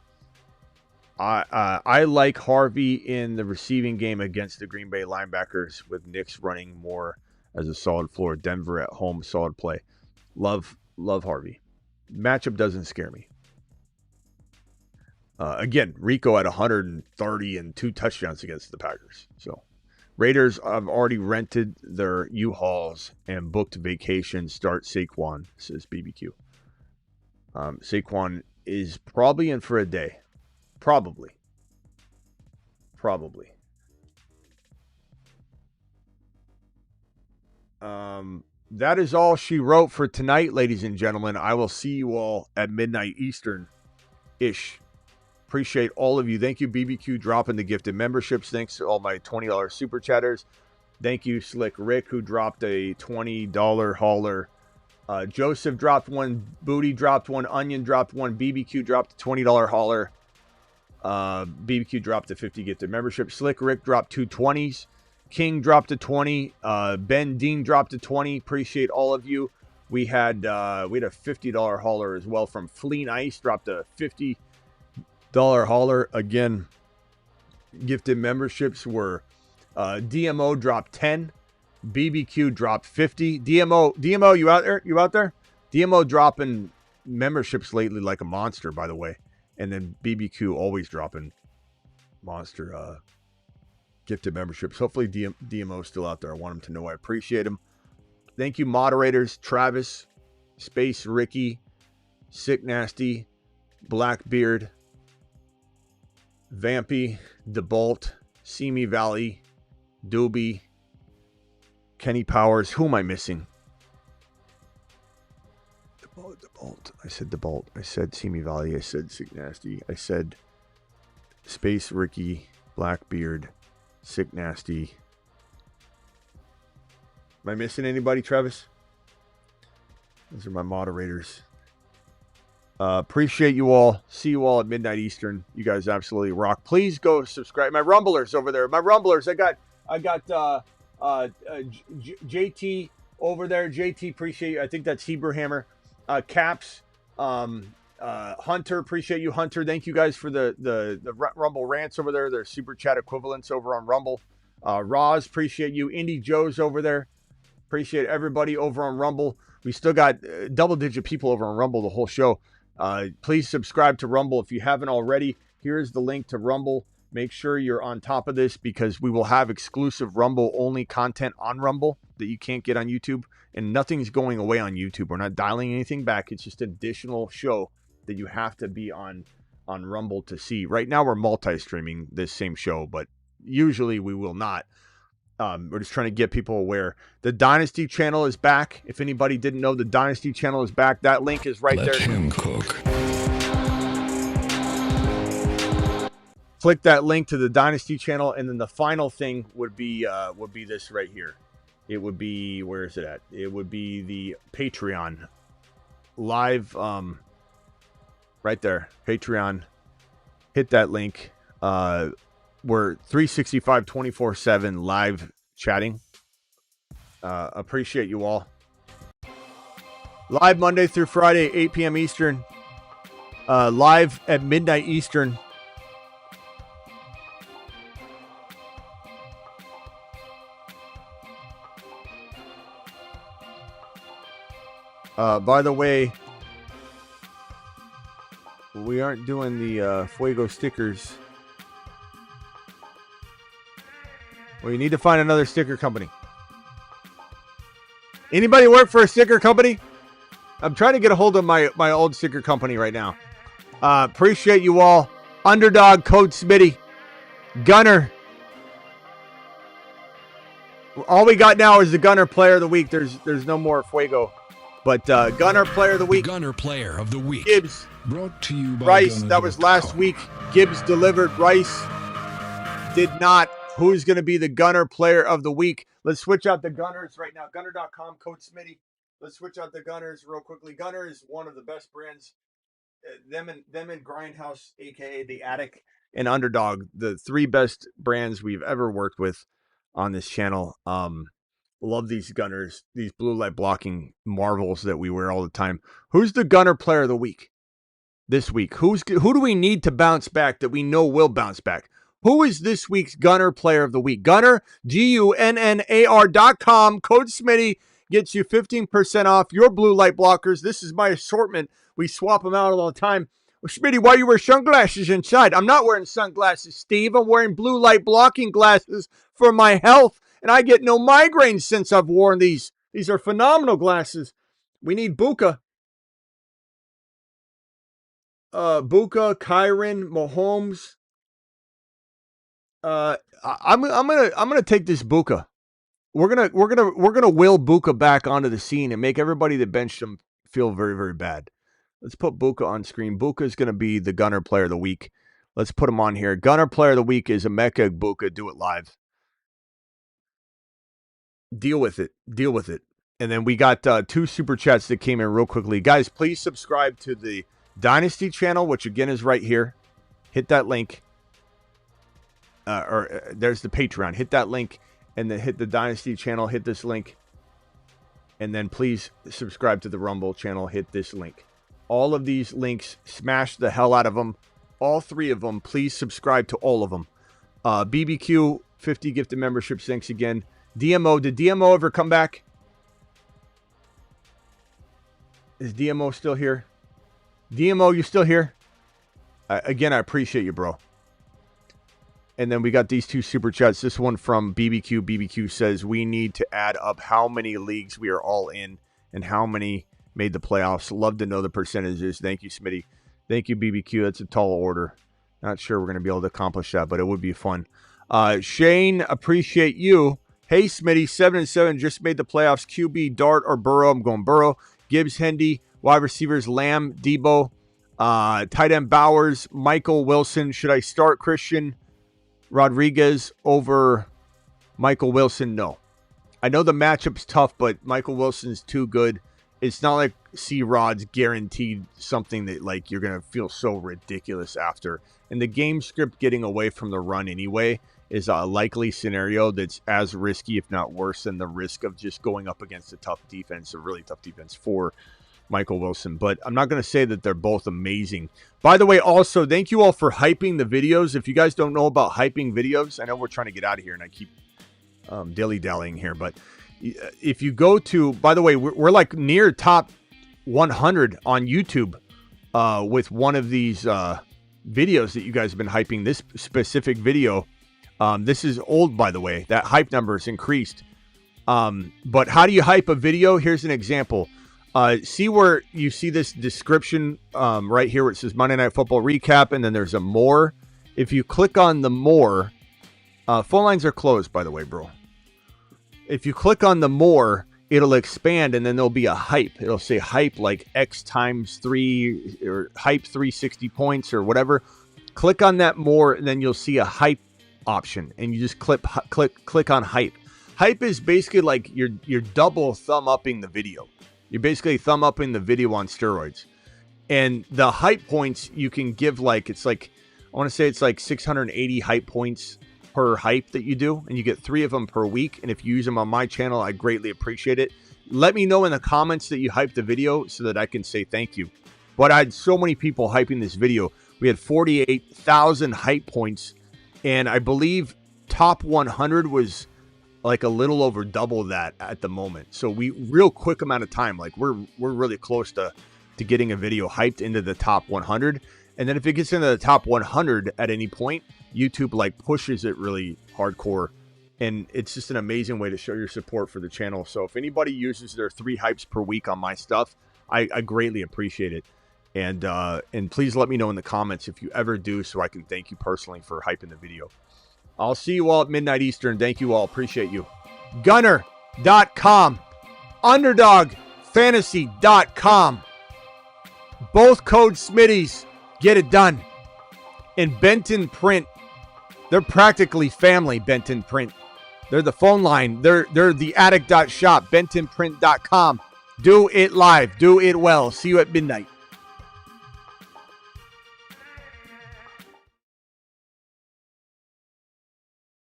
I like Harvey in the receiving game against the Green Bay linebackers, with Knicks running more as a solid floor. Denver at home, solid play. Love Harvey. Matchup doesn't scare me. Again, Rico at 130 and 2 touchdowns against the Packers. So Raiders have already rented their U-Hauls and booked vacation. Start Saquon, says BBQ. Saquon is probably in for a day. Probably. That is all she wrote for tonight, ladies and gentlemen. I will see you all at midnight Eastern-ish. Appreciate all of you. Thank you, BBQ, dropping the gifted memberships. Thanks to all my $20 super chatters. Thank you, Slick Rick, who dropped a $20 hauler. Joseph dropped one. Booty dropped one. Onion dropped one. BBQ dropped a $20 hauler. BBQ dropped a 50 gifted membership. Slick Rick dropped 2 20s. King dropped a 20. Ben Dean dropped a 20. Appreciate all of you. We had a $50 hauler as well from Fleet Ice. Dropped a $50 hauler. Again, gifted memberships were DMO dropped 10. BBQ dropped 50. DMO, you out there? DMO dropping memberships lately like a monster, by the way. And then BBQ always dropping monster gifted memberships. Hopefully DMO's still out there. I want him to know I appreciate him. Thank you, moderators. Travis, Space Ricky, Sick Nasty, Blackbeard, Vampy, DeBolt, Simi Valley, Doobie, Kenny Powers. Who am I missing? DeBolt. I said DeBolt. I said Simi Valley. I said Sick Nasty. I said Space Ricky, Blackbeard, Sick Nasty. Am I missing anybody, Travis? Those are my moderators. Appreciate you all. See you all at midnight Eastern. You guys absolutely rock. Please go subscribe. My Rumblers over there. My Rumblers. I got JT over there. JT, appreciate you. I think that's Hebrew Hammer. Caps. Hunter, appreciate you, Hunter. Thank you guys for the Rumble rants over there. They're super chat equivalents over on Rumble. Roz, appreciate you. Indy Joe's over there. Appreciate everybody over on Rumble. We still got double-digit people over on Rumble the whole show. Please subscribe to Rumble if you haven't already. Here's the link to Rumble. Make sure you're on top of this because we will have exclusive Rumble-only content on Rumble that you can't get on YouTube. And nothing's going away on YouTube. We're not dialing anything back. It's just additional show that you have to be on Rumble to see. Right now, we're multi-streaming this same show, but usually we will not. We're just trying to get people aware. The Dynasty channel is back. If anybody didn't know, the Dynasty channel is back. That link is right there. Let him cook. Click that link to the Dynasty channel, and then the final thing would be this right here. It would be, where is it at? It would be the Patreon live, right there. Patreon. Hit that link. We're 365 24/7 live chatting. Appreciate you all. Live Monday through Friday, 8 p.m. Eastern. Live at midnight Eastern. By the way, we aren't doing the Fuego stickers. Well, you need to find another sticker company. Anybody work for a sticker company? I'm trying to get a hold of my old sticker company right now. Appreciate you all. Underdog, code Smitty. Gunner. All we got now is the Gunner Player of the Week. There's no more Fuego. But Gunner Player of the Week. Gunner Player of the Week. Gibbs. Brought to you by Rice. Gunner. That was last week. Gibbs delivered. Rice did not. Who's going to be the Gunner Player of the Week? Let's switch out the Gunners right now. Gunner.com, code Smitty. Let's switch out the Gunners real quickly. Gunner is one of the best brands. Them and Grindhouse, a.k.a. The Attic, and Underdog, the three best brands we've ever worked with on this channel. Love these Gunners, these blue light blocking marvels that we wear all the time. Who's the Gunner Player of the Week this week? Who do we need to bounce back that we know will bounce back? Who is this week's Gunner Player of the Week? Gunner, GUNNAR.com, code Smitty gets you 15% off your blue light blockers. This is my assortment. We swap them out all the time. Well, Smitty, why you wear sunglasses inside? I'm not wearing sunglasses, Steve. I'm wearing blue light blocking glasses for my health, and I get no migraines since I've worn these. These are phenomenal glasses. We need Buka. Buka, Kyron, Mahomes. I'm gonna take this Buka. We're gonna will Buka back onto the scene and make everybody that benched him feel very, very bad. Let's put Buka on screen. Buka is gonna be the Gunner Player of the Week. Let's put him on here. Gunner Player of the Week is Emeka Buka. Do it live. Deal with it. Deal with it. And then we got 2 super chats that came in real quickly. Guys, please subscribe to the Dynasty channel, which again is right here. Hit that link. There's the Patreon. Hit that link and then hit the Dynasty channel. Hit this link. And then please subscribe to the Rumble channel. Hit this link. All of these links, smash the hell out of them. All 3 of them. Please subscribe to all of them. BBQ, 50 gifted memberships. Thanks again. DMO, did DMO ever come back? Is DMO still here? DMO, you still here? Again, I appreciate you, bro. And then we got these 2 super chats. This one from BBQ. BBQ says, we need to add up how many leagues we are all in and how many made the playoffs. Love to know the percentages. Thank you, Smitty. Thank you, BBQ. That's a tall order. Not sure we're going to be able to accomplish that, but it would be fun. Shane, appreciate you. Hey, Smitty, 7-7 just made the playoffs. QB, Dart, or Burrow? I'm going Burrow. Gibbs, Hendy. Wide receivers, Lamb, Debo. Tight end, Bowers. Michael Wilson. Should I start Christian Rodriguez over Michael Wilson? No. I know the matchup's tough, but Michael Wilson's too good. It's not like C-Rod's guaranteed something that like you're going to feel so ridiculous after. And the game script getting away from the run anyway is a likely scenario that's as risky, if not worse, than the risk of just going up against a tough defense, a really tough defense for Michael Wilson. But I'm not going to say that they're both amazing. By the way, also, thank you all for hyping the videos. If you guys don't know about hyping videos, I know we're trying to get out of here and I keep dilly-dallying here, but if you go to, by the way, we're like near top 100 on YouTube with one of these videos that you guys have been hyping. This specific video, this is old, by the way. That hype number is increased. But how do you hype a video? Here's an example. See where you see this description right here where it says Monday Night Football Recap, and then there's a more. If you click on the more, phone lines are closed, by the way, bro. If you click on the more, it'll expand, and then there'll be a hype. It'll say hype like X times 3 or hype 360 points or whatever. Click on that more, and then you'll see a hype option, and you just click on hype. Hype is basically like you're double thumb upping the video. You're basically thumb upping the video on steroids. And the hype points you can give, like, it's like, I want to say it's like 680 hype points per hype that you do, and you get 3 of them per week. And if you use them on my channel, I greatly appreciate it. Let me know in the comments that you hyped the video so that I can say thank you. But I had so many people hyping this video. We had 48,000 hype points, and I believe top 100 was like a little over double that at the moment. So we real quick amount of time, like we're really close to getting a video hyped into the top 100. And then if it gets into the top 100 at any point, YouTube like pushes it really hardcore. And it's just an amazing way to show your support for the channel. So if anybody uses their 3 hypes per week on my stuff, I greatly appreciate it. And please let me know in the comments if you ever do, so I can thank you personally for hyping the video. I'll see you all at midnight Eastern. Thank you all. Appreciate you. Gunner.com. UnderdogFantasy.com. Both code Smitties. Get it done. And Benton Print. They're practically family, Benton Print. They're the phone line. They're the addict.shop. BentonPrint.com. Do it live. Do it well. See you at midnight.